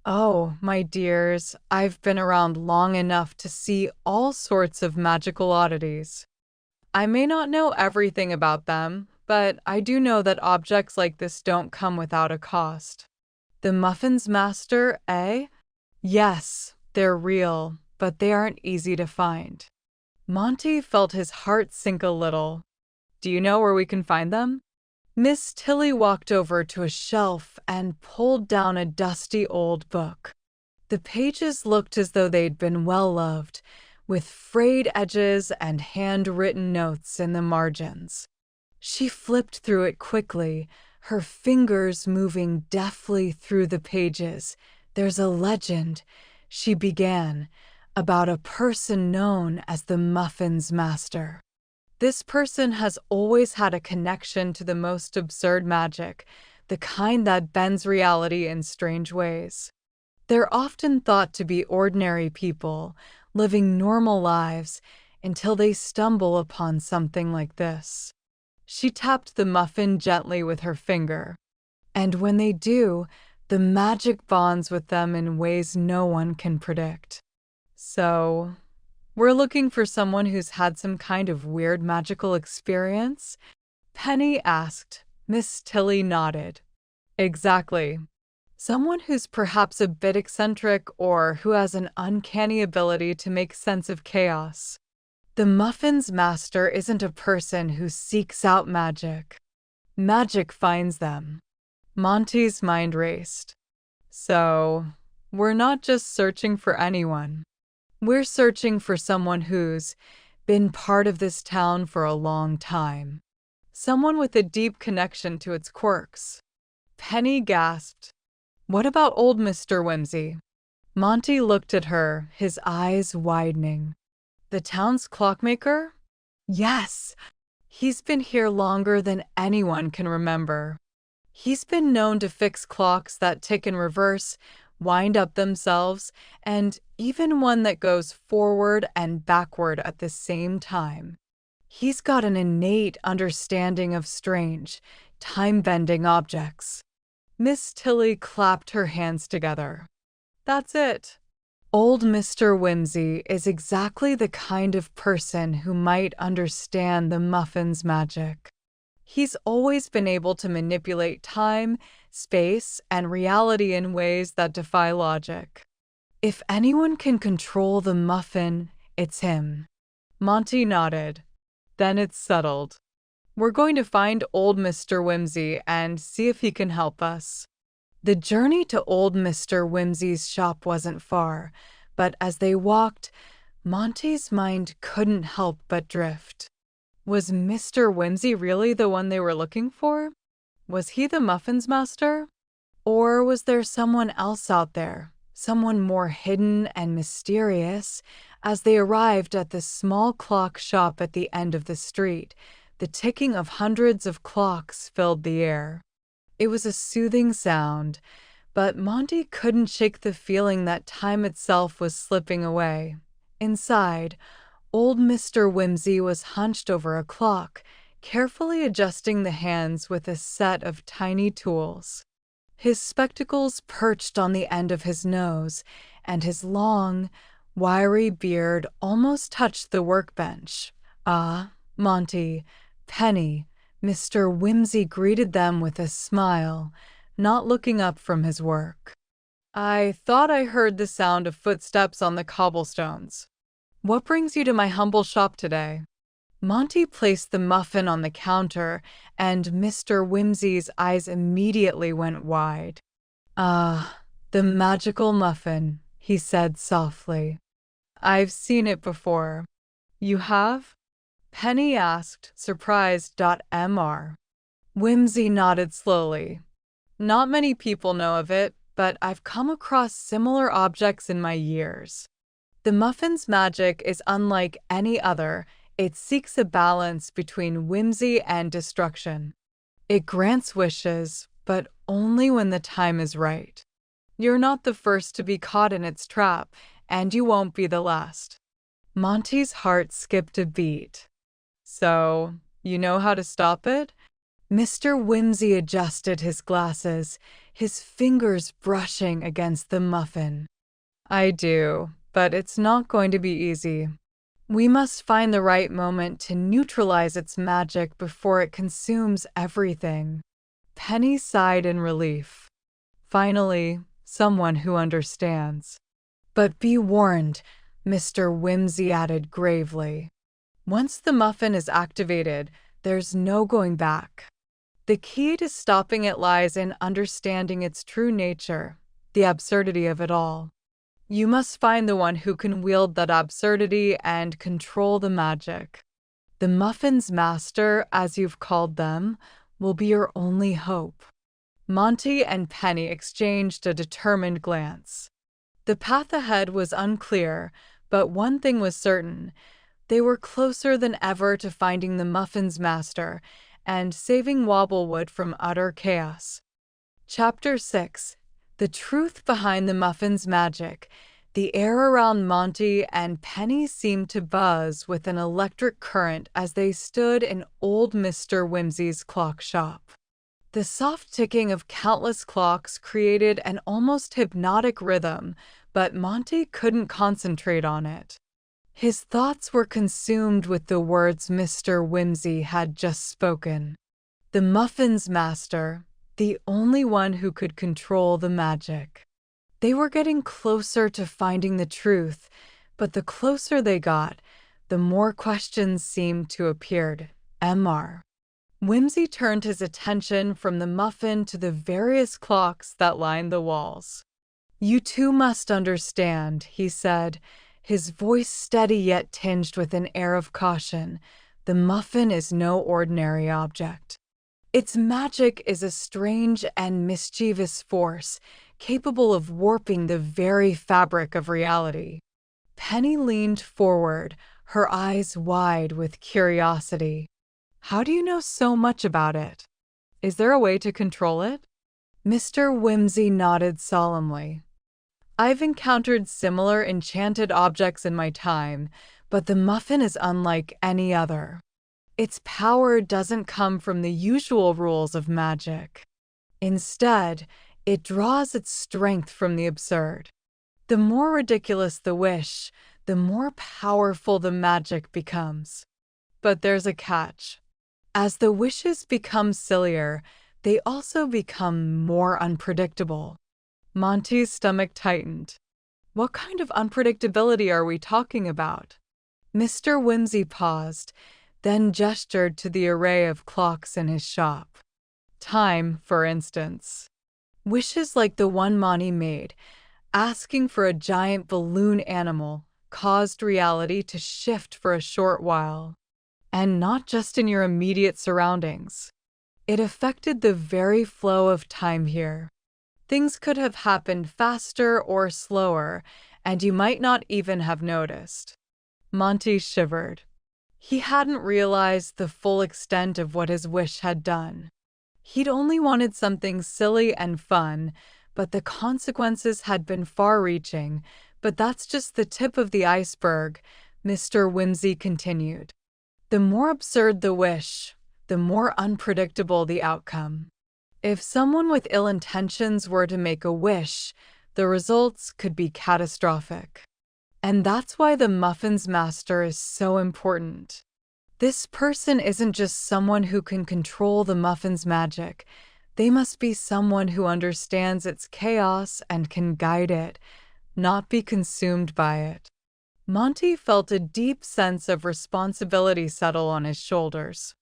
Oh, my dears, I've been around long enough to see all sorts of magical oddities. I may not know everything about them, but I do know that objects like this don't come without a cost. The muffin's master, eh? Yes, they're real, but they aren't easy to find. Monty felt his heart sink a little. Do you know where we can find them? Miss Tilly walked over to a shelf and pulled down a dusty old book. The pages looked as though they'd been well-loved, with frayed edges and handwritten notes in the margins. She flipped through it quickly, her fingers moving deftly through the pages. There's a legend, she began, about a person known as the Muffin's Master. This person has always had a connection to the most absurd magic, the kind that bends reality in strange ways. They're often thought to be ordinary people, living normal lives, until they stumble upon something like this. She tapped the muffin gently with her finger. And when they do, the magic bonds with them in ways no one can predict. So, we're looking for someone who's had some kind of weird magical experience? Penny asked. Miss Tilly nodded. Exactly. Someone who's perhaps a bit eccentric or who has an uncanny ability to make sense of chaos. The Muffin's Master isn't a person who seeks out magic. Magic finds them. Monty's mind raced. So, we're not just searching for anyone. We're searching for someone who's been part of this town for a long time. Someone with a deep connection to its quirks. Penny gasped. What about old Mr. Whimsy? Monty looked at her, his eyes widening. The town's clockmaker? Yes. He's been here longer than anyone can remember. He's been known to fix clocks that tick in reverse, wind up themselves, and even one that goes forward and backward at the same time. He's got an innate understanding of strange, time-bending objects. Miss Tilly clapped her hands together. That's it. Old Mr. Whimsy is exactly the kind of person who might understand the Muffin's magic. He's always been able to manipulate time, space, and reality in ways that defy logic. If anyone can control the muffin, it's him. Monty nodded. Then it's settled. We're going to find old Mr. Whimsy and see if he can help us. The journey to old Mr. Whimsy's shop wasn't far, but as they walked, Monty's mind couldn't help but drift. Was Mr. Whimsy really the one they were looking for? Was he the Muffin's master? Or was there someone else out there, someone more hidden and mysterious? As they arrived at the small clock shop at the end of the street, the ticking of hundreds of clocks filled the air. It was a soothing sound, but Monty couldn't shake the feeling that time itself was slipping away. Inside, old Mr. Whimsy was hunched over a clock, carefully adjusting the hands with a set of tiny tools. His spectacles perched on the end of his nose, and his long, wiry beard almost touched the workbench. "Ah, Monty, Penny," Mr. Whimsy greeted them with a smile, not looking up from his work. "I thought I heard the sound of footsteps on the cobblestones. What brings you to my humble shop today?" Monty placed the muffin on the counter, and Mr. Whimsy's eyes immediately went wide. "Ah, the magical muffin," he said softly. "I've seen it before." "You have?" Penny asked, surprised. Mr. Whimsy nodded slowly. "Not many people know of it, but I've come across similar objects in my years. The muffin's magic is unlike any other. It seeks a balance between whimsy and destruction. It grants wishes, but only when the time is right. You're not the first to be caught in its trap, and you won't be the last." Monty's heart skipped a beat. "So, you know how to stop it?" Mr. Whimsy adjusted his glasses, his fingers brushing against the muffin. "I do, but it's not going to be easy. We must find the right moment to neutralize its magic before it consumes everything." Penny sighed in relief. Finally, someone who understands. "But be warned," Mr. Whimsy added gravely. "Once the muffin is activated, there's no going back. The key to stopping it lies in understanding its true nature, the absurdity of it all. You must find the one who can wield that absurdity and control the magic. The Muffin's master, as you've called them, will be your only hope." Monty and Penny exchanged a determined glance. The path ahead was unclear, but one thing was certain. They were closer than ever to finding the Muffin's master and saving Wobblewood from utter chaos. Chapter 6. The Truth Behind the Muffin's Magic. The air around Monty and Penny seemed to buzz with an electric current as they stood in old Mr. Whimsy's clock shop. The soft ticking of countless clocks created an almost hypnotic rhythm, but Monty couldn't concentrate on it. His thoughts were consumed with the words Mr. Whimsy had just spoken. The Muffin's master, the only one who could control the magic. They were getting closer to finding the truth, but the closer they got, the more questions seemed to appear. Mr. Whimsy turned his attention from the muffin to the various clocks that lined the walls. "You two must understand," he said, his voice steady yet tinged with an air of caution. "The muffin is no ordinary object. Its magic is a strange and mischievous force, capable of warping the very fabric of reality." Penny leaned forward, her eyes wide with curiosity. "How do you know so much about it? Is there a way to control it?" Mr. Whimsy nodded solemnly. "I've encountered similar enchanted objects in my time, but the muffin is unlike any other. Its power doesn't come from the usual rules of magic. Instead, it draws its strength from the absurd. The more ridiculous the wish, the more powerful the magic becomes. But there's a catch. As the wishes become sillier, they also become more unpredictable. Monty's stomach tightened. What kind of unpredictability are we talking about? Mr. Whimsy paused, then gestured to the array of clocks in his shop. Time, for instance. Wishes like the one Monty made, asking for a giant balloon animal, caused reality to shift for a short while. And not just in your immediate surroundings. It affected the very flow of time here. Things could have happened faster or slower, and you might not even have noticed. Monty shivered. He hadn't realized the full extent of what his wish had done. He'd only wanted something silly and fun, but the consequences had been far-reaching. But that's just the tip of the iceberg, Mr. Whimsy continued. The more absurd the wish, the more unpredictable the outcome. If someone with ill intentions were to make a wish, the results could be catastrophic. And that's why the Muffin's master is so important. This person isn't just someone who can control the Muffin's magic. They must be someone who understands its chaos and can guide it, not be consumed by it. Monty felt a deep sense of responsibility settle on his shoulders.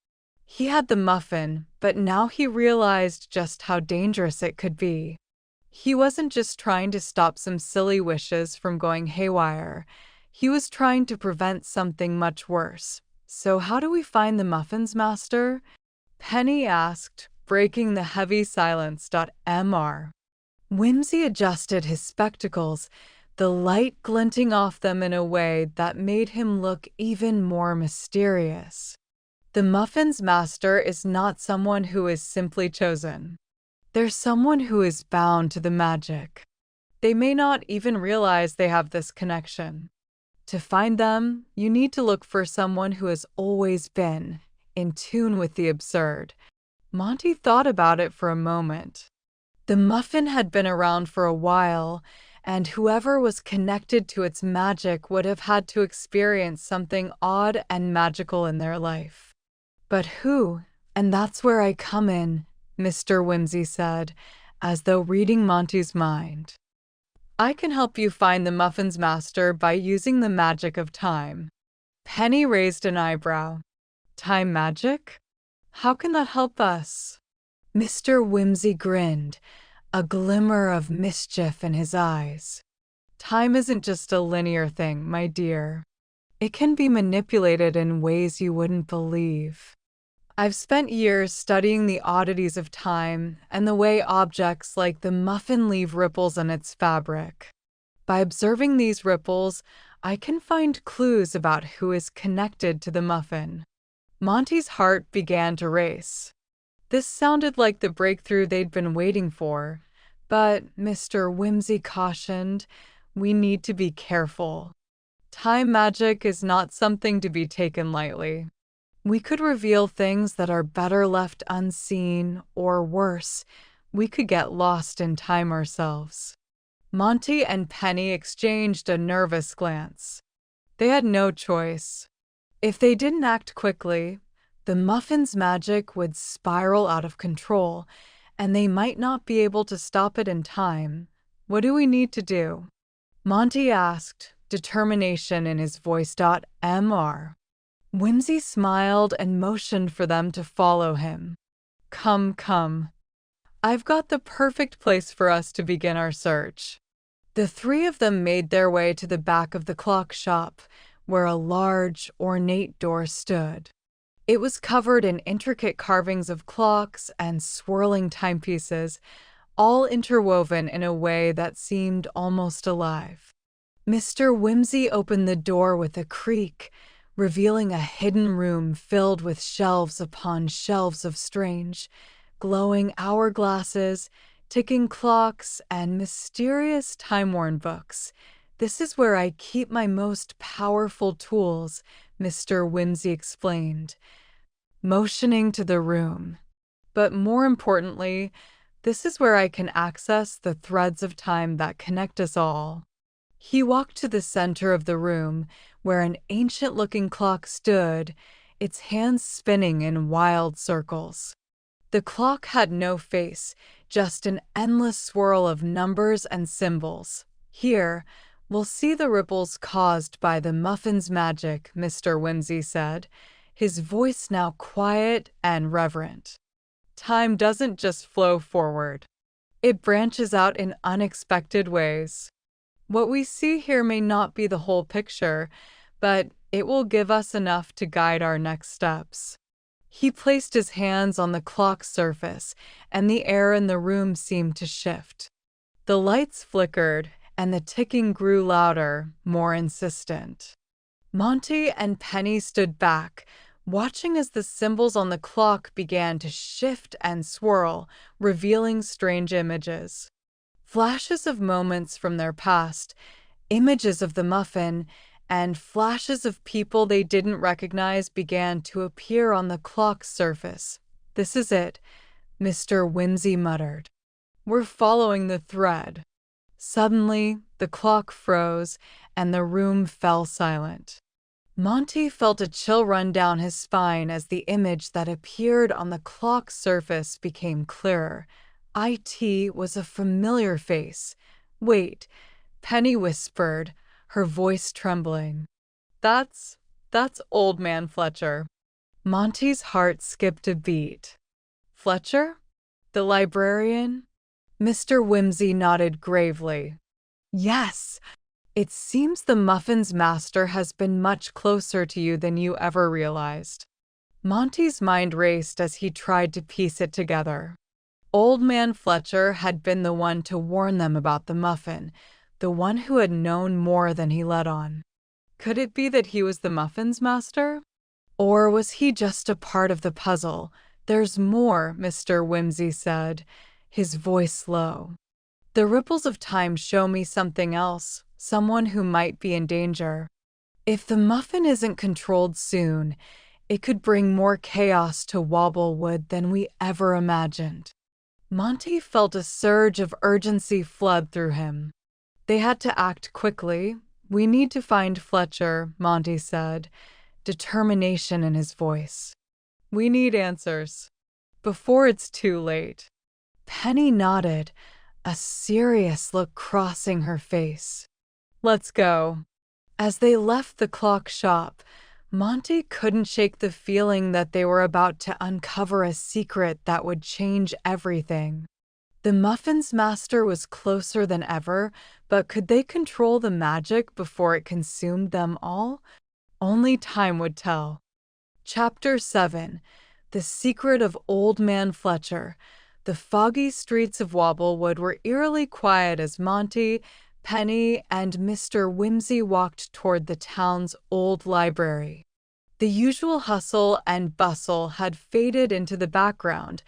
He had the muffin, but now he realized just how dangerous it could be. He wasn't just trying to stop some silly wishes from going haywire. He was trying to prevent something much worse. So how do we find the Muffin's master? Penny asked, breaking the heavy silence. Mr. Whimsy adjusted his spectacles, the light glinting off them in a way that made him look even more mysterious. The Muffin's master is not someone who is simply chosen. They're someone who is bound to the magic. They may not even realize they have this connection. To find them, you need to look for someone who has always been in tune with the absurd. Monty thought about it for a moment. The Muffin had been around for a while, and whoever was connected to its magic would have had to experience something odd and magical in their life. But who? And that's where I come in, Mr. Whimsy said, as though reading Monty's mind. I can help you find the Muffin's master by using the magic of time. Penny raised an eyebrow. Time magic? How can that help us? Mr. Whimsy grinned, a glimmer of mischief in his eyes. Time isn't just a linear thing, my dear. It can be manipulated in ways you wouldn't believe. I've spent years studying the oddities of time and the way objects like the muffin leave ripples in its fabric. By observing these ripples, I can find clues about who is connected to the muffin. Monty's heart began to race. This sounded like the breakthrough they'd been waiting for, but Mr. Whimsy cautioned, we need to be careful. Time magic is not something to be taken lightly. We could reveal things that are better left unseen, or worse, we could get lost in time ourselves. Monty and Penny exchanged a nervous glance. They had no choice. If they didn't act quickly, the Muffin's magic would spiral out of control, and they might not be able to stop it in time. What do we need to do? Monty asked, determination in his voice. Mr. Whimsy smiled and motioned for them to follow him. Come, come. I've got the perfect place for us to begin our search. The three of them made their way to the back of the clock shop, where a large, ornate door stood. It was covered in intricate carvings of clocks and swirling timepieces, all interwoven in a way that seemed almost alive. Mr. Whimsy opened the door with a creak, revealing a hidden room filled with shelves upon shelves of strange, glowing hourglasses, ticking clocks, and mysterious time-worn books. This is where I keep my most powerful tools, Mr. Whimsy explained, motioning to the room. But more importantly, this is where I can access the threads of time that connect us all. He walked to the center of the room, where an ancient-looking clock stood, its hands spinning in wild circles. The clock had no face, just an endless swirl of numbers and symbols. "Here, we'll see the ripples caused by the muffin's magic," Mr. Whimsy said, his voice now quiet and reverent. "Time doesn't just flow forward. It branches out in unexpected ways. What we see here may not be the whole picture, but it will give us enough to guide our next steps." He placed his hands on the clock's surface, and the air in the room seemed to shift. The lights flickered, and the ticking grew louder, more insistent. Monty and Penny stood back, watching as the symbols on the clock began to shift and swirl, revealing strange images. Flashes of moments from their past, images of the muffin, and flashes of people they didn't recognize began to appear on the clock's surface. "This is it," Mr. Whimsy muttered. "We're following the thread." Suddenly, the clock froze, and the room fell silent. Monty felt a chill run down his spine as the image that appeared on the clock's surface became clearer. It was a familiar face. "Wait," Penny whispered, her voice trembling. That's Old Man Fletcher." Monty's heart skipped a beat. "Fletcher? The librarian?" Mr. Whimsy nodded gravely. "Yes. It seems the muffin's master has been much closer to you than you ever realized." Monty's mind raced as he tried to piece it together. Old Man Fletcher had been the one to warn them about the muffin, the one who had known more than he let on. Could it be that he was the muffin's master? Or was he just a part of the puzzle? "There's more," Mr. Whimsy said, his voice low. "The ripples of time show me something else, someone who might be in danger. If the muffin isn't controlled soon, it could bring more chaos to Wobblewood than we ever imagined." Monty felt a surge of urgency flood through him. They had to act quickly. "We need to find Fletcher," Monty said, determination in his voice. "We need answers before it's too late." Penny nodded, a serious look crossing her face. "Let's go." As they left the clock shop, Monty couldn't shake the feeling that they were about to uncover a secret that would change everything. The muffin's master was closer than ever, but could they control the magic before it consumed them all? Only time would tell. Chapter 7. The Secret of Old Man Fletcher. The foggy streets of Wobblewood were eerily quiet as Monty, Penny, and Mr. Whimsy walked toward the town's old library. The usual hustle and bustle had faded into the background,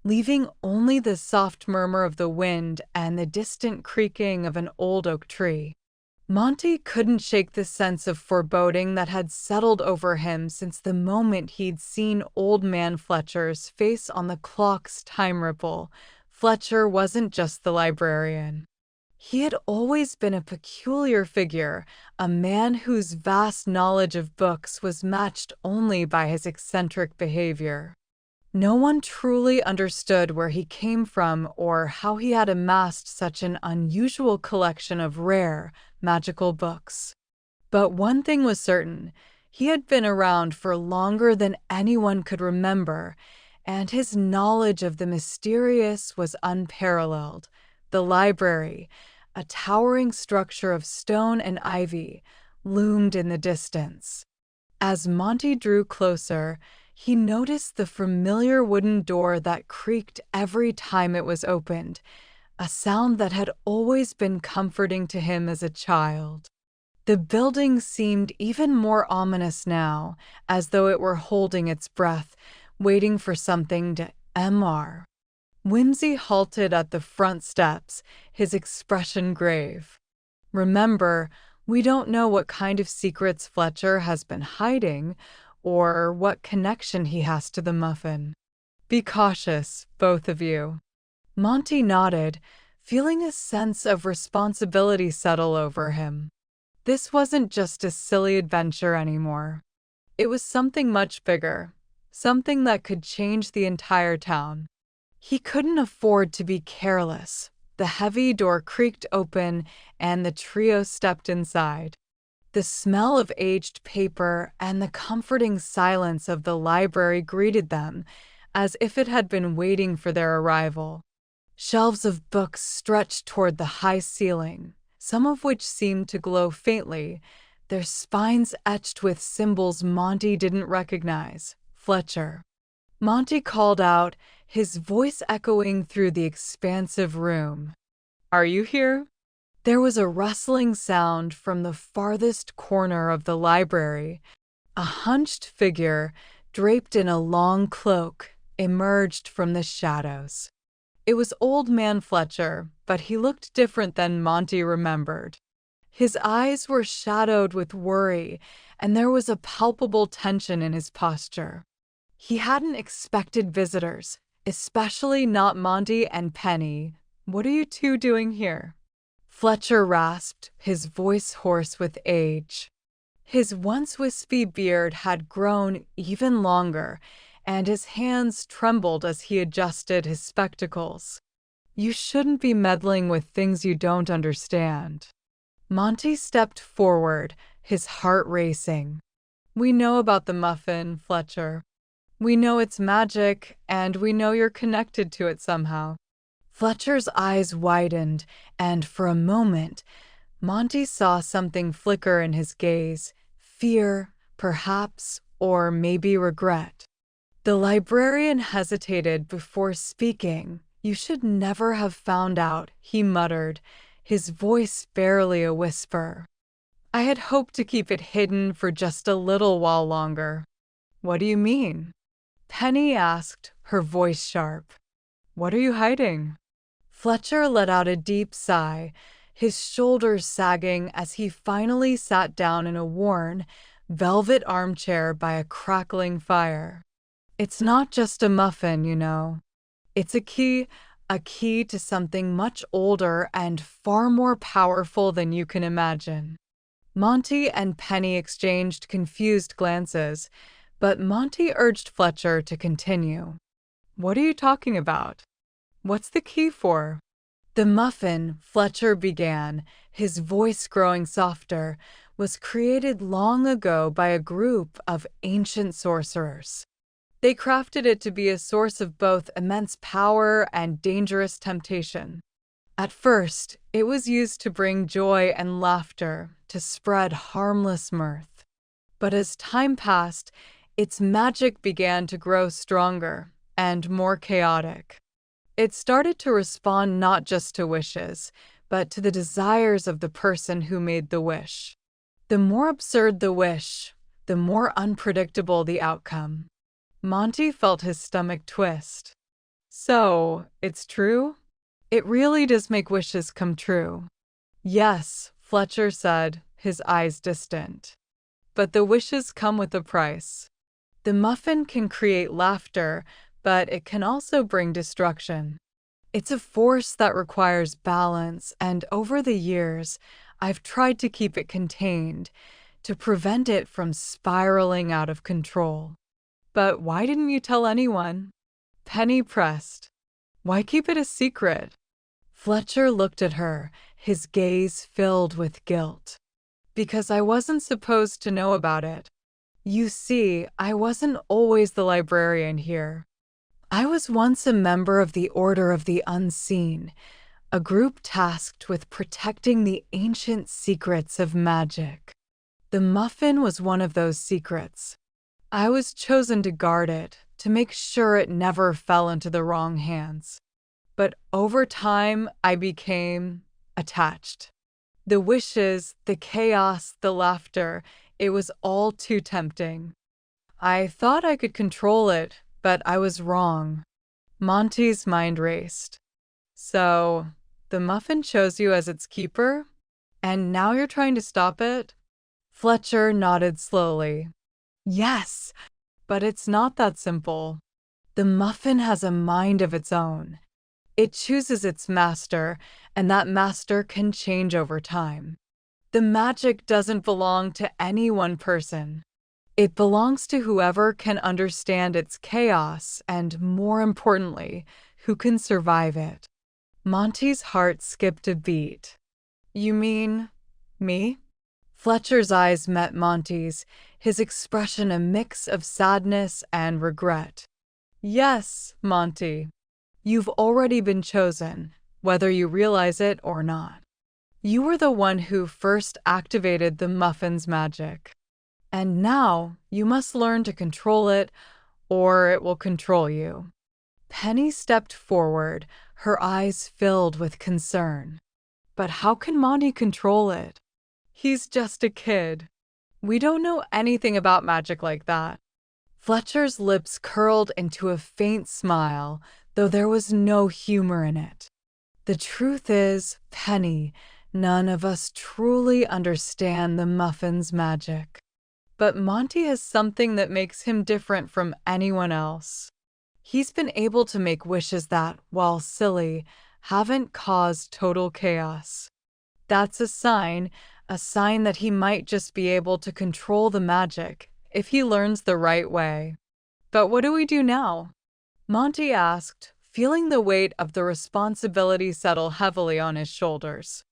leaving only the soft murmur of the wind and the distant creaking of an old oak tree. Monty couldn't shake the sense of foreboding that had settled over him since the moment he'd seen Old Man Fletcher's face on the clock's time ripple. Fletcher wasn't just the librarian. He had always been a peculiar figure, a man whose vast knowledge of books was matched only by his eccentric behavior. No one truly understood where he came from or how he had amassed such an unusual collection of rare, magical books. But one thing was certain, he had been around for longer than anyone could remember, and his knowledge of the mysterious was unparalleled. The library, a towering structure of stone and ivy, loomed in the distance. As Monty drew closer, he noticed the familiar wooden door that creaked every time it was opened, a sound that had always been comforting to him as a child. The building seemed even more ominous now, as though it were holding its breath, waiting for something to Mr. Whimsy halted at the front steps, his expression grave. "Remember, we don't know what kind of secrets Fletcher has been hiding, or what connection he has to the muffin. Be cautious, both of you." Monty nodded, feeling a sense of responsibility settle over him. This wasn't just a silly adventure anymore. It was something much bigger, something that could change the entire town. He couldn't afford to be careless. The heavy door creaked open, and the trio stepped inside. The smell of aged paper and the comforting silence of the library greeted them, as if it had been waiting for their arrival. Shelves of books stretched toward the high ceiling, some of which seemed to glow faintly, their spines etched with symbols Monty didn't recognize. Fletcher. Monty called out, his voice echoing through the expansive room. Are you here? There was a rustling sound from the farthest corner of the library. A hunched figure, draped in a long cloak, emerged from the shadows. It was Old Man Fletcher, but he looked different than Monty remembered. His eyes were shadowed with worry, and there was a palpable tension in his posture. He hadn't expected visitors, especially not Monty and Penny. What are you two doing here? Fletcher rasped, his voice hoarse with age. His once wispy beard had grown even longer, and his hands trembled as he adjusted his spectacles. You shouldn't be meddling with things you don't understand. Monty stepped forward, his heart racing. We know about the muffin, Fletcher. We know it's magic, and we know you're connected to it somehow. Fletcher's eyes widened, and for a moment, Monty saw something flicker in his gaze. Fear, perhaps, or maybe regret. The librarian hesitated before speaking. You should never have found out, he muttered, his voice barely a whisper. I had hoped to keep it hidden for just a little while longer. What do you mean? Penny asked, her voice sharp. What are you hiding? Fletcher let out a deep sigh, his shoulders sagging as he finally sat down in a worn, velvet armchair by a crackling fire. It's not just a muffin, you know. It's a key to something much older and far more powerful than you can imagine. Monty and Penny exchanged confused glances, but Monty urged Fletcher to continue. What are you talking about? What's the key for? The muffin, Fletcher began, his voice growing softer, was created long ago by a group of ancient sorcerers. They crafted it to be a source of both immense power and dangerous temptation. At first, it was used to bring joy and laughter, to spread harmless mirth. But as time passed, its magic began to grow stronger and more chaotic. It started to respond not just to wishes, but to the desires of the person who made the wish. The more absurd the wish, the more unpredictable the outcome. Monty felt his stomach twist. So, it's true? It really does make wishes come true. Yes, Fletcher said, his eyes distant. But the wishes come with a price. The muffin can create laughter, but it can also bring destruction. It's a force that requires balance, and over the years, I've tried to keep it contained, to prevent it from spiraling out of control. But why didn't you tell anyone? Penny pressed. Why keep it a secret? Fletcher looked at her, his gaze filled with guilt. Because I wasn't supposed to know about it. You see, I wasn't always the librarian here. I was once a member of the Order of the Unseen, a group tasked with protecting the ancient secrets of magic. The muffin was one of those secrets. I was chosen to guard it, to make sure it never fell into the wrong hands. But over time, I became attached. The wishes, the chaos, the laughter, it was all too tempting. I thought I could control it, but I was wrong. Monty's mind raced. So, the muffin chose you as its keeper? And now you're trying to stop it? Fletcher nodded slowly. Yes, but it's not that simple. The muffin has a mind of its own. It chooses its master, and that master can change over time. The magic doesn't belong to any one person. It belongs to whoever can understand its chaos and, more importantly, who can survive it. Monty's heart skipped a beat. You mean me? Fletcher's eyes met Monty's, his expression a mix of sadness and regret. Yes, Monty. You've already been chosen, whether you realize it or not. You were the one who first activated the Muffin's magic. And now you must learn to control it, or it will control you. Penny stepped forward, her eyes filled with concern. But how can Monty control it? He's just a kid. We don't know anything about magic like that. Fletcher's lips curled into a faint smile, though there was no humor in it. The truth is, Penny, none of us truly understand the Muffin's magic. But Monty has something that makes him different from anyone else. He's been able to make wishes that, while silly, haven't caused total chaos. That's a sign that he might just be able to control the magic if he learns the right way. But what do we do now? Monty asked, feeling the weight of the responsibility settle heavily on his shoulders.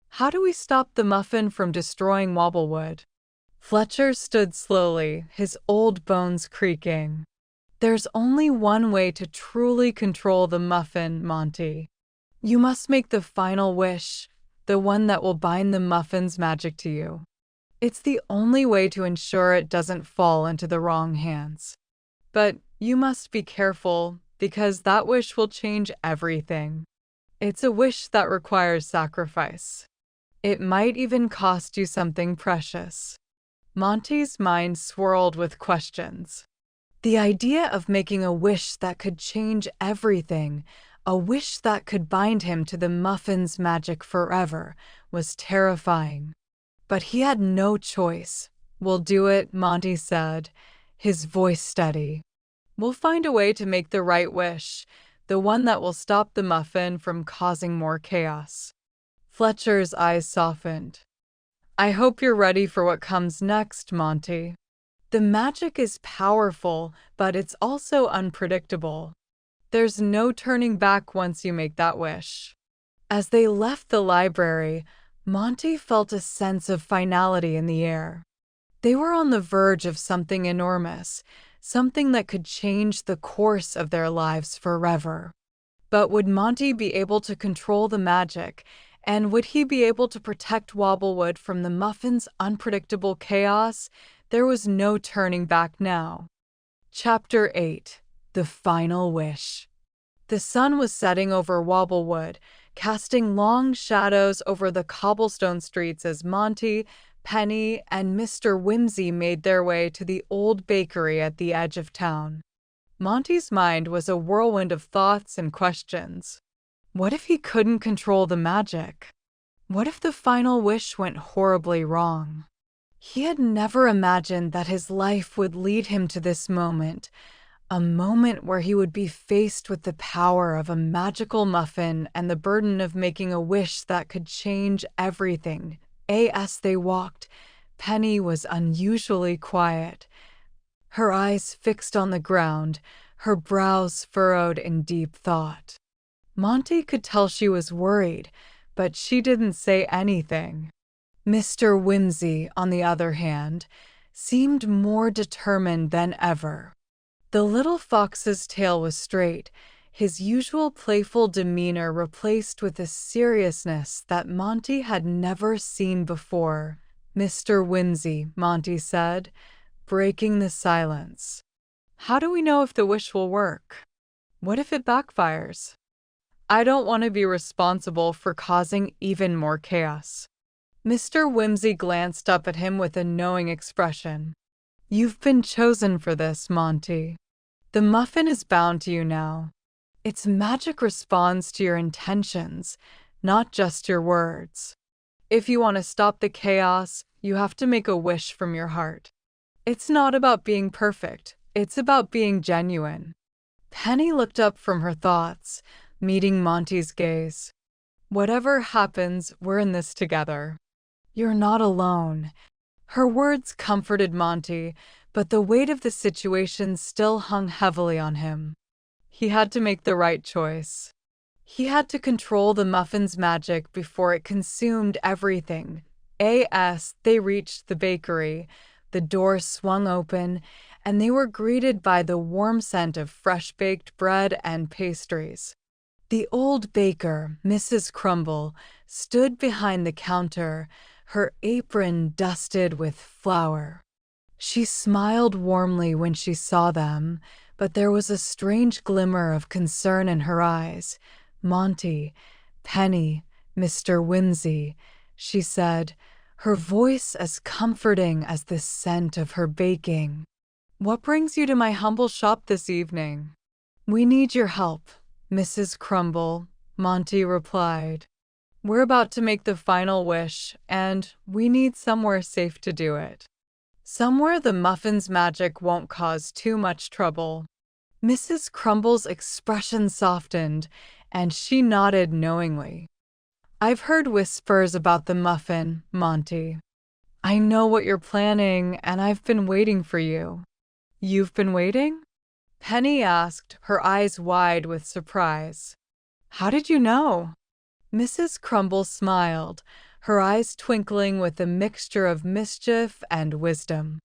How do we stop the Muffin from destroying Wobblewood? Fletcher stood slowly, his old bones creaking. There's only one way to truly control the Muffin, Monty. You must make the final wish, the one that will bind the Muffin's magic to you. It's the only way to ensure it doesn't fall into the wrong hands. But you must be careful, because that wish will change everything. It's a wish that requires sacrifice. It might even cost you something precious. Monty's mind swirled with questions. The idea of making a wish that could change everything, a wish that could bind him to the Muffin's magic forever, was terrifying. But he had no choice. We'll do it, Monty said, his voice steady. We'll find a way to make the right wish, the one that will stop the Muffin from causing more chaos. Fletcher's eyes softened. I hope you're ready for what comes next, Monty. The magic is powerful, but it's also unpredictable. There's no turning back once you make that wish. As they left the library, Monty felt a sense of finality in the air. They were on the verge of something enormous, something that could change the course of their lives forever. But would Monty be able to control the magic, and would he be able to protect Wobblewood from the Muffin's unpredictable chaos? There was no turning back now. Chapter 8. The Final Wish. The sun was setting over Wobblewood, casting long shadows over the cobblestone streets as Monty, Penny, and Mr. Whimsy made their way to the old bakery at the edge of town. Monty's mind was a whirlwind of thoughts and questions. What if he couldn't control the magic? What if the final wish went horribly wrong? He had never imagined that his life would lead him to this moment, a moment where he would be faced with the power of a magical muffin and the burden of making a wish that could change everything. As they walked, Penny was unusually quiet, her eyes fixed on the ground, her brows furrowed in deep thought. Monty could tell she was worried, but she didn't say anything. Mr. Whimsy, on the other hand, seemed more determined than ever. The little fox's tail was straight, his usual playful demeanor replaced with a seriousness that Monty had never seen before. Mr. Whimsy, Monty said, breaking the silence. How do we know if the wish will work? What if it backfires? I don't want to be responsible for causing even more chaos. Mr. Whimsy glanced up at him with a knowing expression. You've been chosen for this, Monty. The muffin is bound to you now. Its magic responds to your intentions, not just your words. If you want to stop the chaos, you have to make a wish from your heart. It's not about being perfect, it's about being genuine. Penny looked up from her thoughts, meeting Monty's gaze. Whatever happens, we're in this together. You're not alone. Her words comforted Monty, but the weight of the situation still hung heavily on him. He had to make the right choice. He had to control the muffin's magic before it consumed everything. As they reached the bakery, the door swung open, and they were greeted by the warm scent of fresh-baked bread and pastries. The old baker, Mrs. Crumble, stood behind the counter, her apron dusted with flour. She smiled warmly when she saw them, but there was a strange glimmer of concern in her eyes. "Monty, Penny, Mr. Whimsy," she said, her voice as comforting as the scent of her baking. "What brings you to my humble shop this evening?" "We need your help, Mrs. Crumble," Monty replied. "We're about to make the final wish, and we need somewhere safe to do it. Somewhere the muffin's magic won't cause too much trouble." Mrs. Crumble's expression softened, and she nodded knowingly. "I've heard whispers about the muffin, Monty. I know what you're planning, and I've been waiting for you." "You've been waiting?" Penny asked, her eyes wide with surprise. "How did you know?" Mrs. Crumble smiled, her eyes twinkling with a mixture of mischief and wisdom.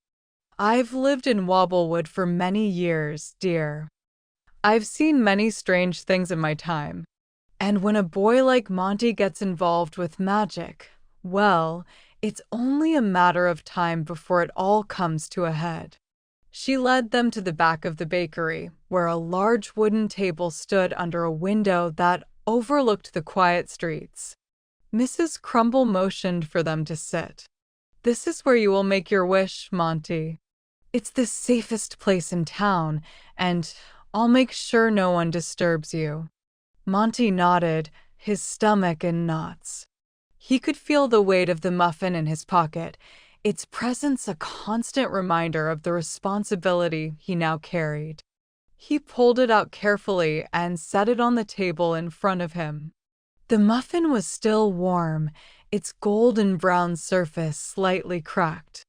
"I've lived in Wobblewood for many years, dear. I've seen many strange things in my time. And when a boy like Monty gets involved with magic, well, it's only a matter of time before it all comes to a head." She led them to the back of the bakery, where a large wooden table stood under a window that overlooked the quiet streets. Mrs. Crumble motioned for them to sit. "This is where you will make your wish, Monty. It's the safest place in town, and I'll make sure no one disturbs you." Monty nodded, his stomach in knots. He could feel the weight of the muffin in his pocket, its presence a constant reminder of the responsibility he now carried. He pulled it out carefully and set it on the table in front of him. The muffin was still warm, its golden brown surface slightly cracked.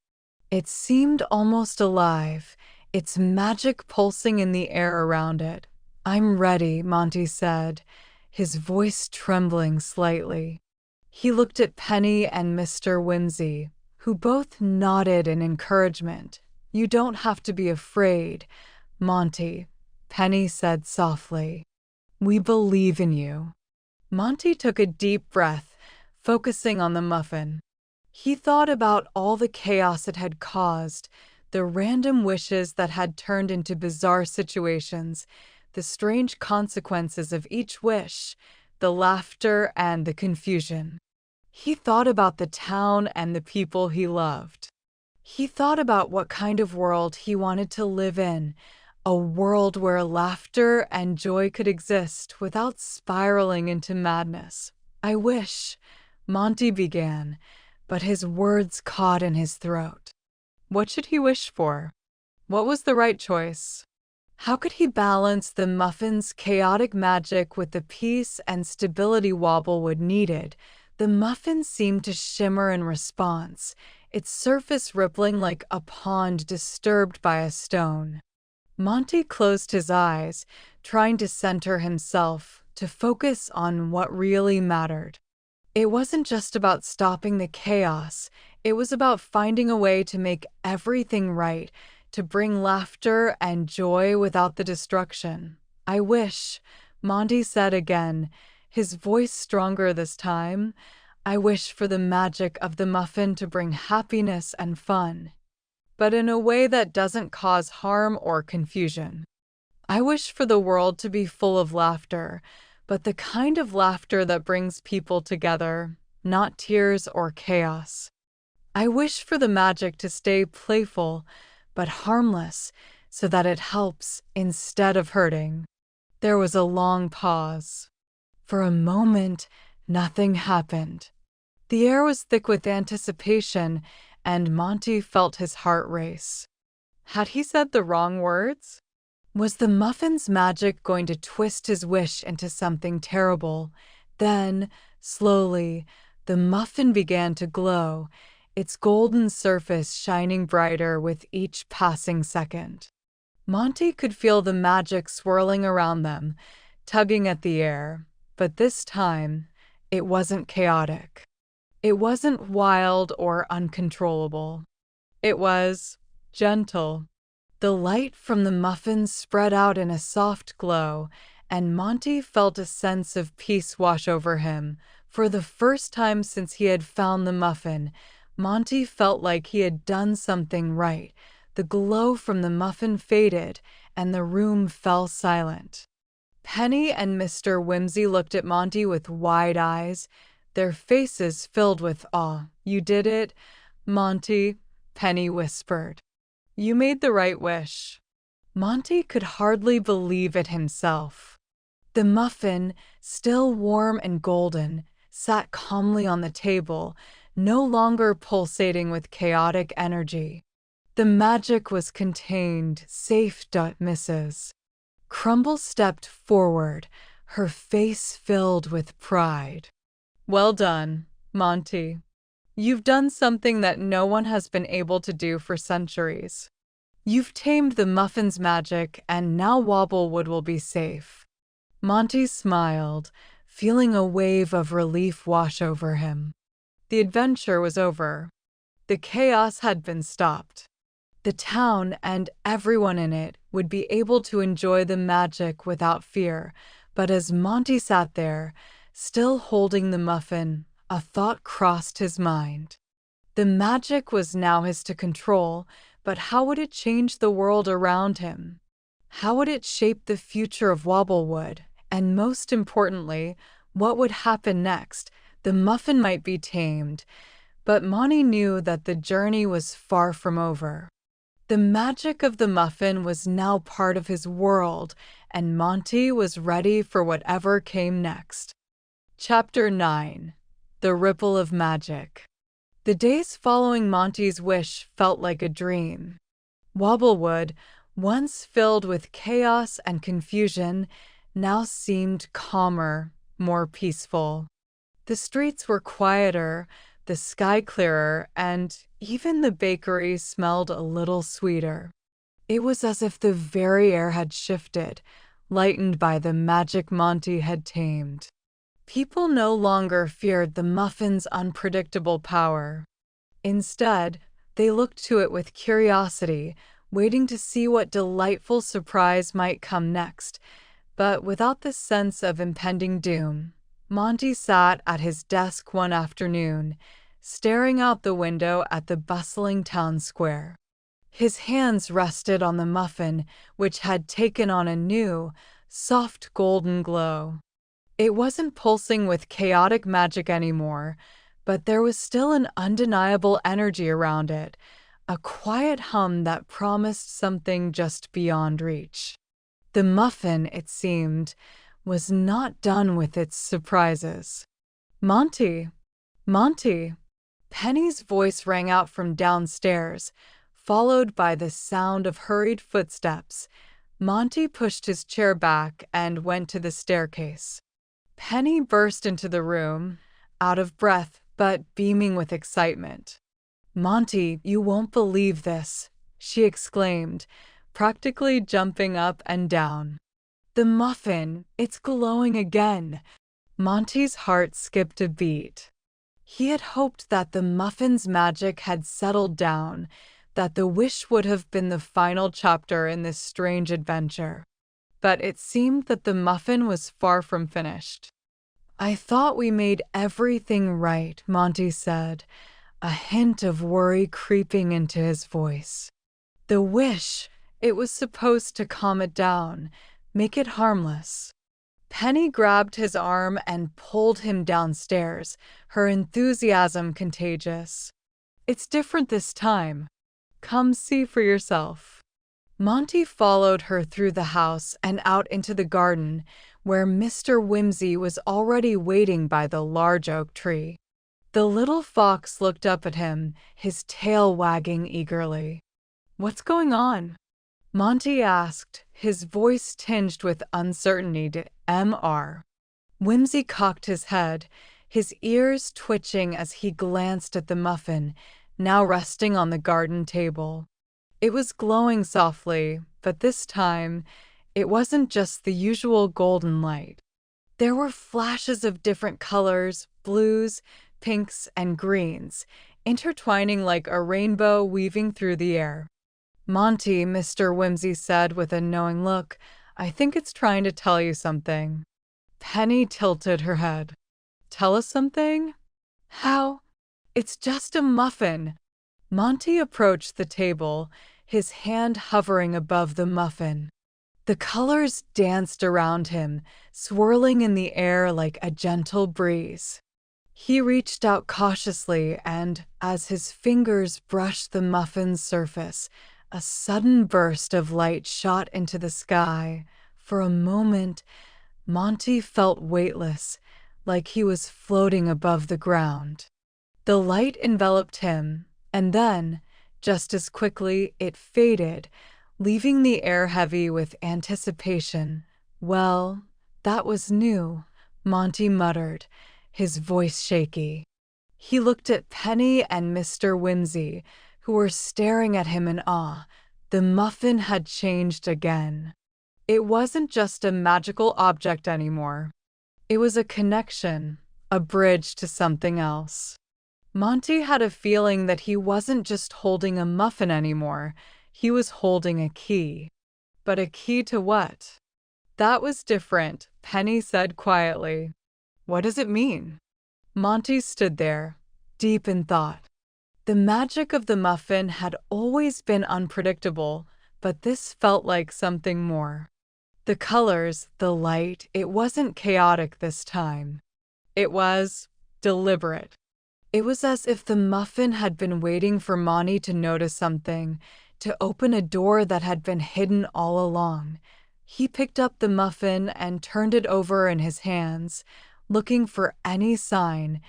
It seemed almost alive, its magic pulsing in the air around it. "I'm ready," Monty said, his voice trembling slightly. He looked at Penny and Mr. Whimsy, who both nodded in encouragement. "You don't have to be afraid, Monty," Penny said softly. "We believe in you." Monty took a deep breath, focusing on the muffin. He thought about all the chaos it had caused, the random wishes that had turned into bizarre situations, the strange consequences of each wish, the laughter and the confusion. He thought about the town and the people he loved. He thought about what kind of world he wanted to live in, a world where laughter and joy could exist without spiraling into madness. "I wish," Monty began, but his words caught in his throat. What should he wish for? What was the right choice? How could he balance the muffin's chaotic magic with the peace and stability Wobblewood needed? The muffin seemed to shimmer in response, its surface rippling like a pond disturbed by a stone. Monty closed his eyes, trying to center himself, to focus on what really mattered. It wasn't just about stopping the chaos, it was about finding a way to make everything right, to bring laughter and joy without the destruction. "I wish," Monty said again, his voice stronger this time, "I wish for the magic of the muffin to bring happiness and fun, but in a way that doesn't cause harm or confusion. I wish for the world to be full of laughter, but the kind of laughter that brings people together, not tears or chaos. I wish for the magic to stay playful, but harmless, so that it helps instead of hurting." There was a long pause. For a moment, nothing happened. The air was thick with anticipation, and Monty felt his heart race. Had he said the wrong words? Was the muffin's magic going to twist his wish into something terrible? Then, slowly, the muffin began to glow, its golden surface shining brighter with each passing second. Monty could feel the magic swirling around them, tugging at the air, but this time, it wasn't chaotic. It wasn't wild or uncontrollable. It was gentle. The light from the muffins spread out in a soft glow, and Monty felt a sense of peace wash over him. For the first time since he had found the muffin, Monty felt like he had done something right. The glow from the muffin faded, and the room fell silent. Penny and Mr. Whimsy looked at Monty with wide eyes, their faces filled with awe. "You did it, Monty," Penny whispered. "You made the right wish." Monty could hardly believe it himself. The muffin, still warm and golden, sat calmly on the table, no longer pulsating with chaotic energy. The magic was contained, safe. Mrs. Crumble stepped forward, her face filled with pride. "Well done, Monty. You've done something that no one has been able to do for centuries. You've tamed the muffin's magic, and now Wobblewood will be safe." Monty smiled, feeling a wave of relief wash over him. The adventure was over. The chaos had been stopped. The town and everyone in it would be able to enjoy the magic without fear, but as Monty sat there, still holding the muffin, a thought crossed his mind. The magic was now his to control, but how would it change the world around him? How would it shape the future of Wobblewood? And most importantly, what would happen next? The muffin might be tamed, but Monty knew that the journey was far from over. The magic of the muffin was now part of his world, and Monty was ready for whatever came next. Chapter 9: The Ripple of Magic. The days following Monty's wish felt like a dream. Wobblewood, once filled with chaos and confusion, now seemed calmer, more peaceful. The streets were quieter, the sky clearer, and even the bakery smelled a little sweeter. It was as if the very air had shifted, lightened by the magic Monty had tamed. People no longer feared the muffin's unpredictable power. Instead, they looked to it with curiosity, waiting to see what delightful surprise might come next. But without the sense of impending doom, Monty sat at his desk one afternoon, staring out the window at the bustling town square. His hands rested on the muffin, which had taken on a new, soft golden glow. It wasn't pulsing with chaotic magic anymore, but there was still an undeniable energy around it, a quiet hum that promised something just beyond reach. The muffin, it seemed, was not done with its surprises. "Monty! Monty!" Penny's voice rang out from downstairs, followed by the sound of hurried footsteps. Monty pushed his chair back and went to the staircase. Penny burst into the room, out of breath but beaming with excitement. "Monty, you won't believe this," she exclaimed, practically jumping up and down. "The muffin, it's glowing again." Monty's heart skipped a beat. He had hoped that the muffin's magic had settled down, that the wish would have been the final chapter in this strange adventure. But it seemed that the muffin was far from finished. "I thought we made everything right," Monty said, a hint of worry creeping into his voice. "The wish, it was supposed to calm it down, make it harmless." Penny grabbed his arm and pulled him downstairs, her enthusiasm contagious. "It's different this time. Come see for yourself." Monty followed her through the house and out into the garden, where Mr. Whimsy was already waiting by the large oak tree. The little fox looked up at him, his tail wagging eagerly. "What's going on?" Monty asked, his voice tinged with uncertainty. Mr. Whimsy cocked his head, his ears twitching as he glanced at the muffin, now resting on the garden table. It was glowing softly, but this time, it wasn't just the usual golden light. There were flashes of different colors, blues, pinks, and greens, intertwining like a rainbow weaving through the air. Monty, Mr. Whimsy said with a knowing look, "I think it's trying to tell you something." Penny tilted her head. "Tell us something? How? It's just a muffin." Monty approached the table, his hand hovering above the muffin. The colors danced around him, swirling in the air like a gentle breeze. He reached out cautiously, and as his fingers brushed the muffin's surface, a sudden burst of light shot into the sky. For a moment, Monty felt weightless, like he was floating above the ground. The light enveloped him, and then, just as quickly, it faded, leaving the air heavy with anticipation. "Well, that was new," Monty muttered, his voice shaky. He looked at Penny and Mr. Whimsy, who were staring at him in awe. The muffin had changed again. It wasn't just a magical object anymore. It was a connection, a bridge to something else. Monty had a feeling that he wasn't just holding a muffin anymore, he was holding a key. But a key to what? "That was different," Penny said quietly. "What does it mean?" Monty stood there, deep in thought. The magic of the muffin had always been unpredictable, but this felt like something more. The colors, the light, it wasn't chaotic this time. It was deliberate. It was as if the muffin had been waiting for Monty to notice something, to open a door that had been hidden all along. He picked up the muffin and turned it over in his hands, looking for any sign,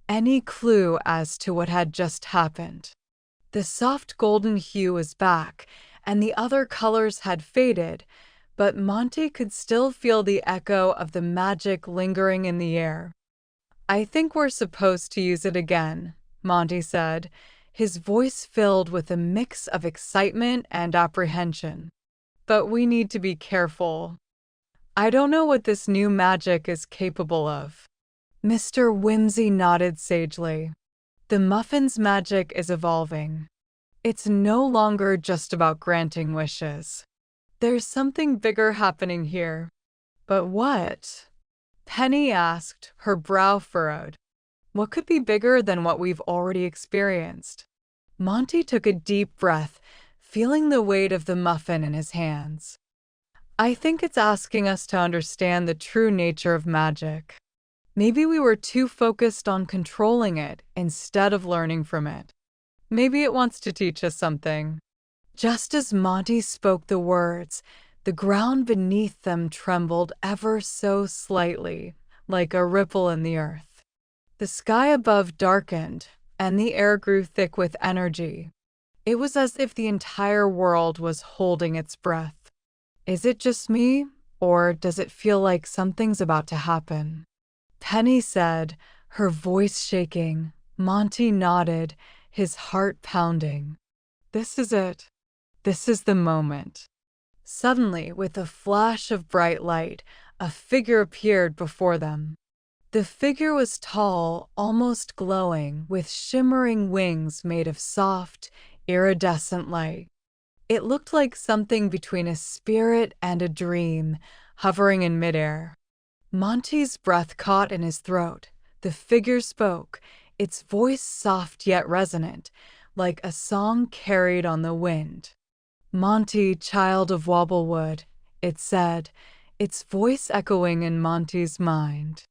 any clue as to what had just happened. The soft golden hue was back, and the other colors had faded, but Monty could still feel the echo of the magic lingering in the air. "I think we're supposed to use it again," Monty said, his voice filled with a mix of excitement and apprehension. "But we need to be careful. I don't know what this new magic is capable of." Mr. Whimsy nodded sagely. "The muffin's magic is evolving. It's no longer just about granting wishes. There's something bigger happening here." "But what?" Penny asked, her brow furrowed. "What could be bigger than what we've already experienced?" Monty took a deep breath, feeling the weight of the muffin in his hands. "I think it's asking us to understand the true nature of magic. Maybe we were too focused on controlling it instead of learning from it. Maybe it wants to teach us something." Just as Monty spoke the words, the ground beneath them trembled ever so slightly, like a ripple in the earth. The sky above darkened, and the air grew thick with energy. It was as if the entire world was holding its breath. "Is it just me, or does it feel like something's about to happen?" Penny said, her voice shaking. Monty nodded, his heart pounding. "This is it. This is the moment." Suddenly, with a flash of bright light, a figure appeared before them. The figure was tall, almost glowing, with shimmering wings made of soft, iridescent light. It looked like something between a spirit and a dream, hovering in midair. Monty's breath caught in his throat. The figure spoke, its voice soft yet resonant, like a song carried on the wind. "Monty, child of Wobblewood," it said, its voice echoing in Monty's mind.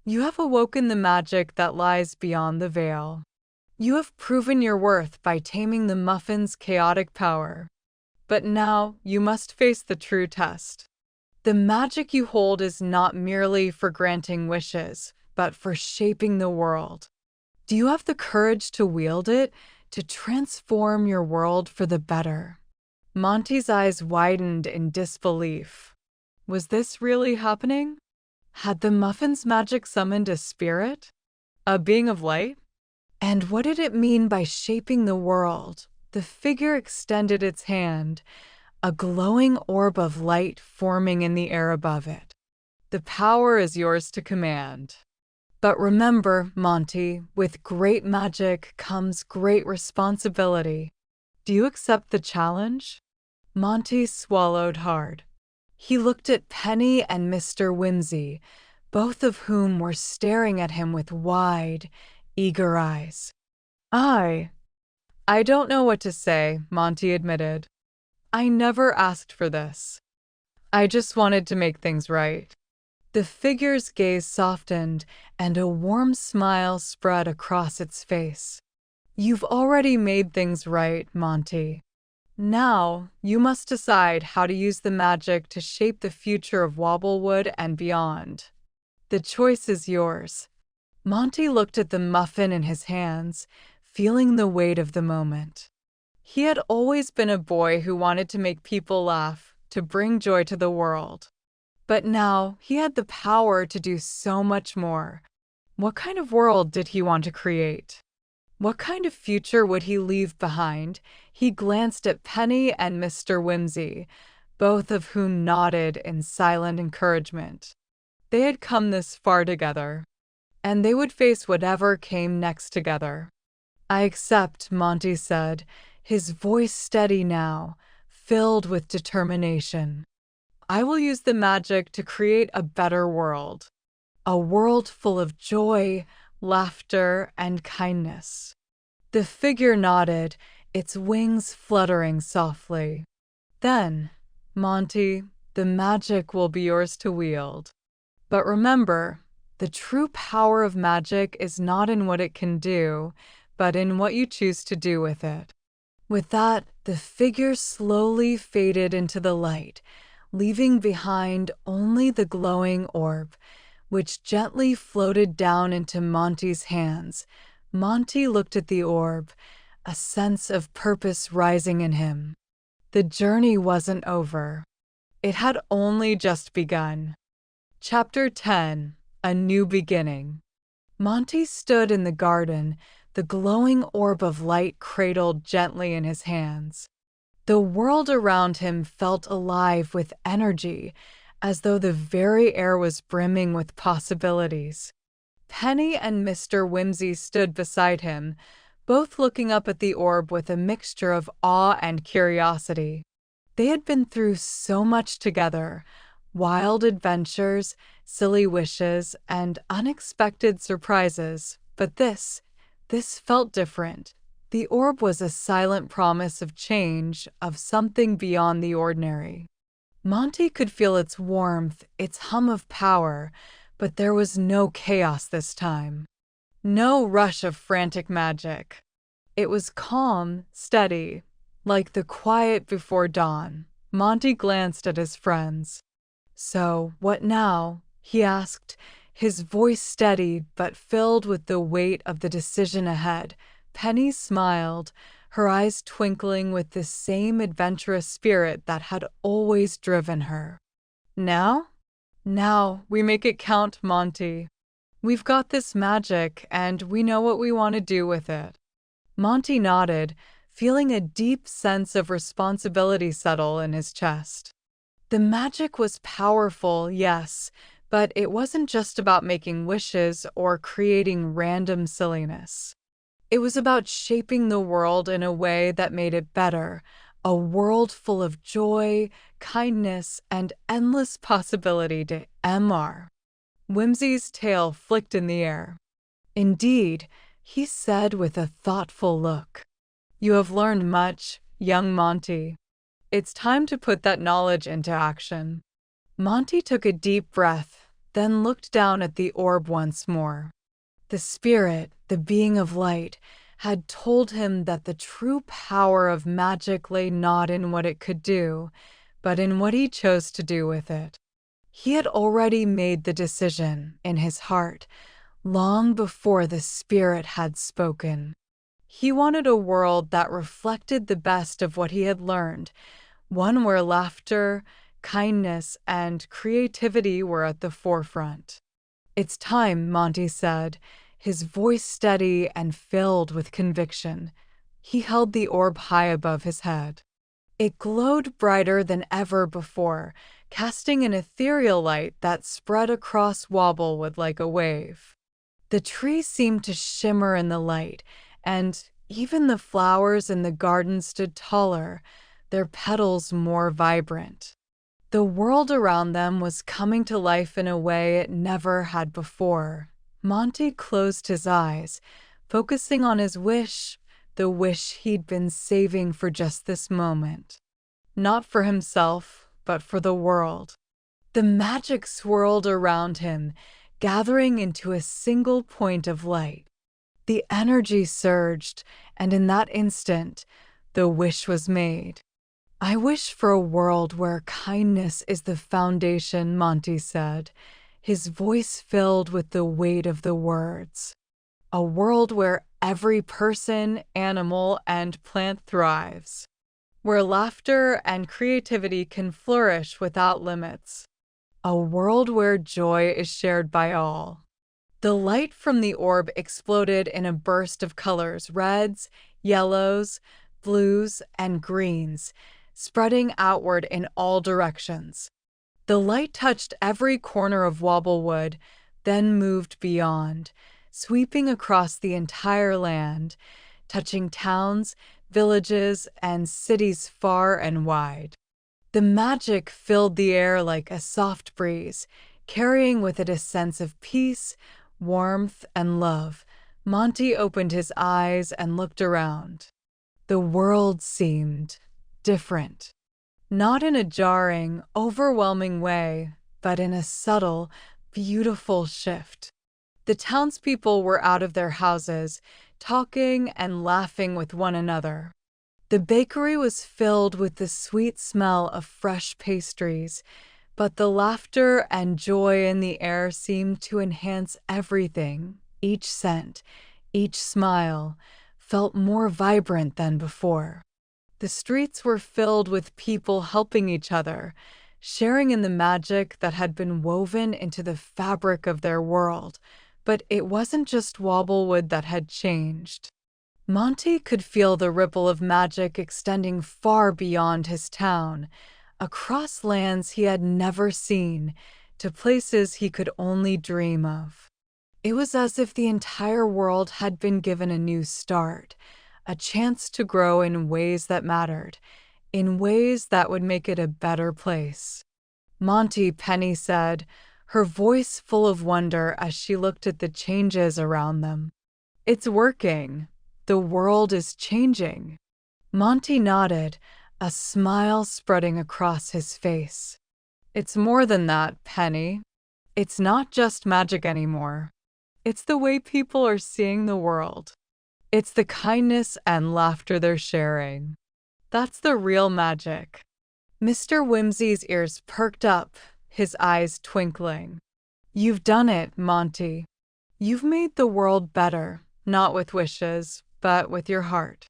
"You have awoken the magic that lies beyond the veil. You have proven your worth by taming the muffin's chaotic power. But now you must face the true test. The magic you hold is not merely for granting wishes, but for shaping the world. Do you have the courage to wield it, to transform your world for the better?" Monty's eyes widened in disbelief. Was this really happening? Had the muffin's magic summoned a spirit? A being of light? And what did it mean by shaping the world? The figure extended its hand, a glowing orb of light forming in the air above it. The power is yours to command. But remember, Monty, with great magic comes great responsibility. Do you accept the challenge? Monty swallowed hard. He looked at Penny and Mr. Whimsy, both of whom were staring at him with wide, eager eyes. I don't know what to say, Monty admitted. I never asked for this. I just wanted to make things right. The figure's gaze softened, and a warm smile spread across its face. You've already made things right, Monty. Now, you must decide how to use the magic to shape the future of Wobblewood and beyond. The choice is yours. Monty looked at the muffin in his hands, feeling the weight of the moment. He had always been a boy who wanted to make people laugh, to bring joy to the world. But now he had the power to do so much more. What kind of world did he want to create? What kind of future would he leave behind? He glanced at Penny and Mr. Whimsy, both of whom nodded in silent encouragement. They had come this far together, and they would face whatever came next together. I accept, Monty said, his voice steady now, filled with determination. I will use the magic to create a better world. A world full of joy, laughter, and kindness. The figure nodded, its wings fluttering softly. Then, Monty, the magic will be yours to wield. But remember, the true power of magic is not in what it can do, but in what you choose to do with it. With that, the figure slowly faded into the light, leaving behind only the glowing orb, which gently floated down into Monty's hands. Monty looked at the orb, a sense of purpose rising in him. The journey wasn't over. It had only just begun. Chapter 10: A New Beginning. Monty stood in the garden, the glowing orb of light cradled gently in his hands. The world around him felt alive with energy, as though the very air was brimming with possibilities. Penny and Mr. Whimsy stood beside him, both looking up at the orb with a mixture of awe and curiosity. They had been through so much together: wild adventures, silly wishes, and unexpected surprises. But this felt different. The orb was a silent promise of change, of something beyond the ordinary. Monty could feel its warmth, its hum of power, but there was no chaos this time. No rush of frantic magic. It was calm, steady, like the quiet before dawn. Monty glanced at his friends. So, what now? He asked, his voice steady but filled with the weight of the decision ahead. Penny smiled, her eyes twinkling with the same adventurous spirit that had always driven her. Now? Now we make it count, Monty. We've got this magic, and we know what we want to do with it. Monty nodded, feeling a deep sense of responsibility settle in his chest. The magic was powerful, yes, but it wasn't just about making wishes or creating random silliness. It was about shaping the world in a way that made it better, a world full of joy, kindness, and endless possibility to Mr. Whimsy's tail flicked in the air. Indeed, he said with a thoughtful look. You have learned much, young Monty. It's time to put that knowledge into action. Monty took a deep breath, then looked down at the orb once more. The spirit, the being of light, had told him that the true power of magic lay not in what it could do, but in what he chose to do with it. He had already made the decision in his heart, long before the spirit had spoken. He wanted a world that reflected the best of what he had learned, one where laughter, kindness, and creativity were at the forefront. It's time, Monty said, his voice steady and filled with conviction. He held the orb high above his head. It glowed brighter than ever before, casting an ethereal light that spread across Wobblewood like a wave. The trees seemed to shimmer in the light, and even the flowers in the garden stood taller, their petals more vibrant. The world around them was coming to life in a way it never had before. Monty closed his eyes, focusing on his wish, the wish he'd been saving for just this moment. Not for himself, but for the world. The magic swirled around him, gathering into a single point of light. The energy surged, and in that instant, the wish was made. "I wish for a world where kindness is the foundation," Monty said, his voice filled with the weight of the words. "A world where every person, animal, and plant thrives. Where laughter and creativity can flourish without limits. A world where joy is shared by all." The light from the orb exploded in a burst of colors: reds, yellows, blues, and greens, spreading outward in all directions. The light touched every corner of Wobblewood, then moved beyond, sweeping across the entire land, touching towns, villages, and cities far and wide. The magic filled the air like a soft breeze, carrying with it a sense of peace, warmth, and love. Monty opened his eyes and looked around. The world seemed different. Not in a jarring, overwhelming way, but in a subtle, beautiful shift. The townspeople were out of their houses, talking and laughing with one another. The bakery was filled with the sweet smell of fresh pastries, but the laughter and joy in the air seemed to enhance everything. Each scent, each smile, felt more vibrant than before. The streets were filled with people helping each other, sharing in the magic that had been woven into the fabric of their world. But it wasn't just Wobblewood that had changed. Monty could feel the ripple of magic extending far beyond his town, across lands he had never seen, to places he could only dream of. It was as if the entire world had been given a new start, a chance to grow in ways that mattered, in ways that would make it a better place. "Monty," Penny said, her voice full of wonder as she looked at the changes around them. "It's working. The world is changing." Monty nodded, a smile spreading across his face. "It's more than that, Penny. It's not just magic anymore. It's the way people are seeing the world. It's the kindness and laughter they're sharing. That's the real magic." Mr. Whimsy's ears perked up, his eyes twinkling. "You've done it, Monty. You've made the world better, not with wishes, but with your heart."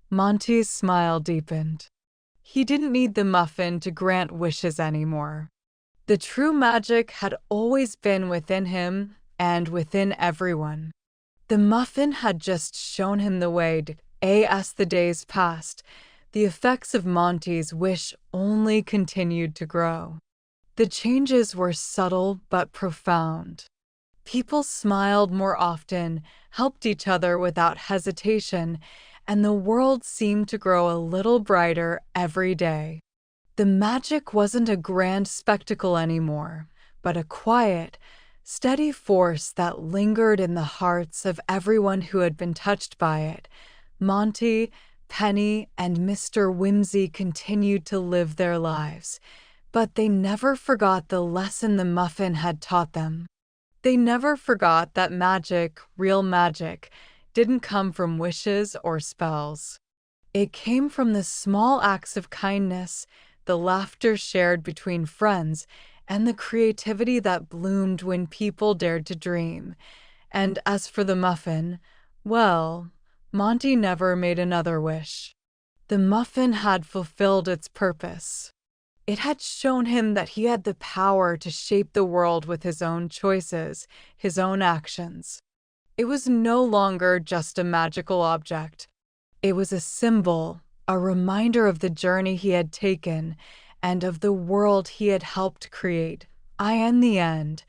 Monty's smile deepened. He didn't need the muffin to grant wishes anymore. The true magic had always been within him and within everyone. The muffin had just shown him the way. As the days passed, the effects of Monty's wish only continued to grow. The changes were subtle but profound. People smiled more often, helped each other without hesitation, and the world seemed to grow a little brighter every day. The magic wasn't a grand spectacle anymore, but a quiet, steady force that lingered in the hearts of everyone who had been touched by it. Monty, Penny, and Mr. Whimsy continued to live their lives, but they never forgot the lesson the muffin had taught them. They never forgot that magic, real magic, didn't come from wishes or spells. It came from the small acts of kindness, the laughter shared between friends, and the creativity that bloomed when people dared to dream. And as for the muffin, well, Monty never made another wish. The muffin had fulfilled its purpose. It had shown him that he had the power to shape the world with his own choices, his own actions. It was no longer just a magical object. It was a symbol, a reminder of the journey he had taken and of the world he had helped create. In the end,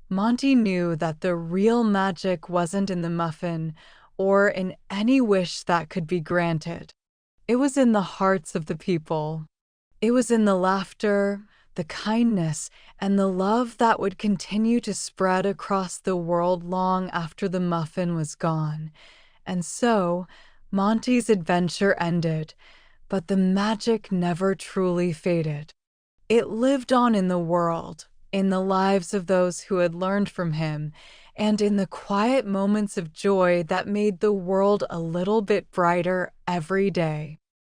Monty knew that the real magic wasn't in the muffin or in any wish that could be granted. It was in the hearts of the people. It was in the laughter, the kindness, and the love that would continue to spread across the world long after the muffin was gone. And so, Monty's adventure ended, but the magic never truly faded. It lived on in the world, in the lives of those who had learned from him, and in the quiet moments of joy that made the world a little bit brighter every day.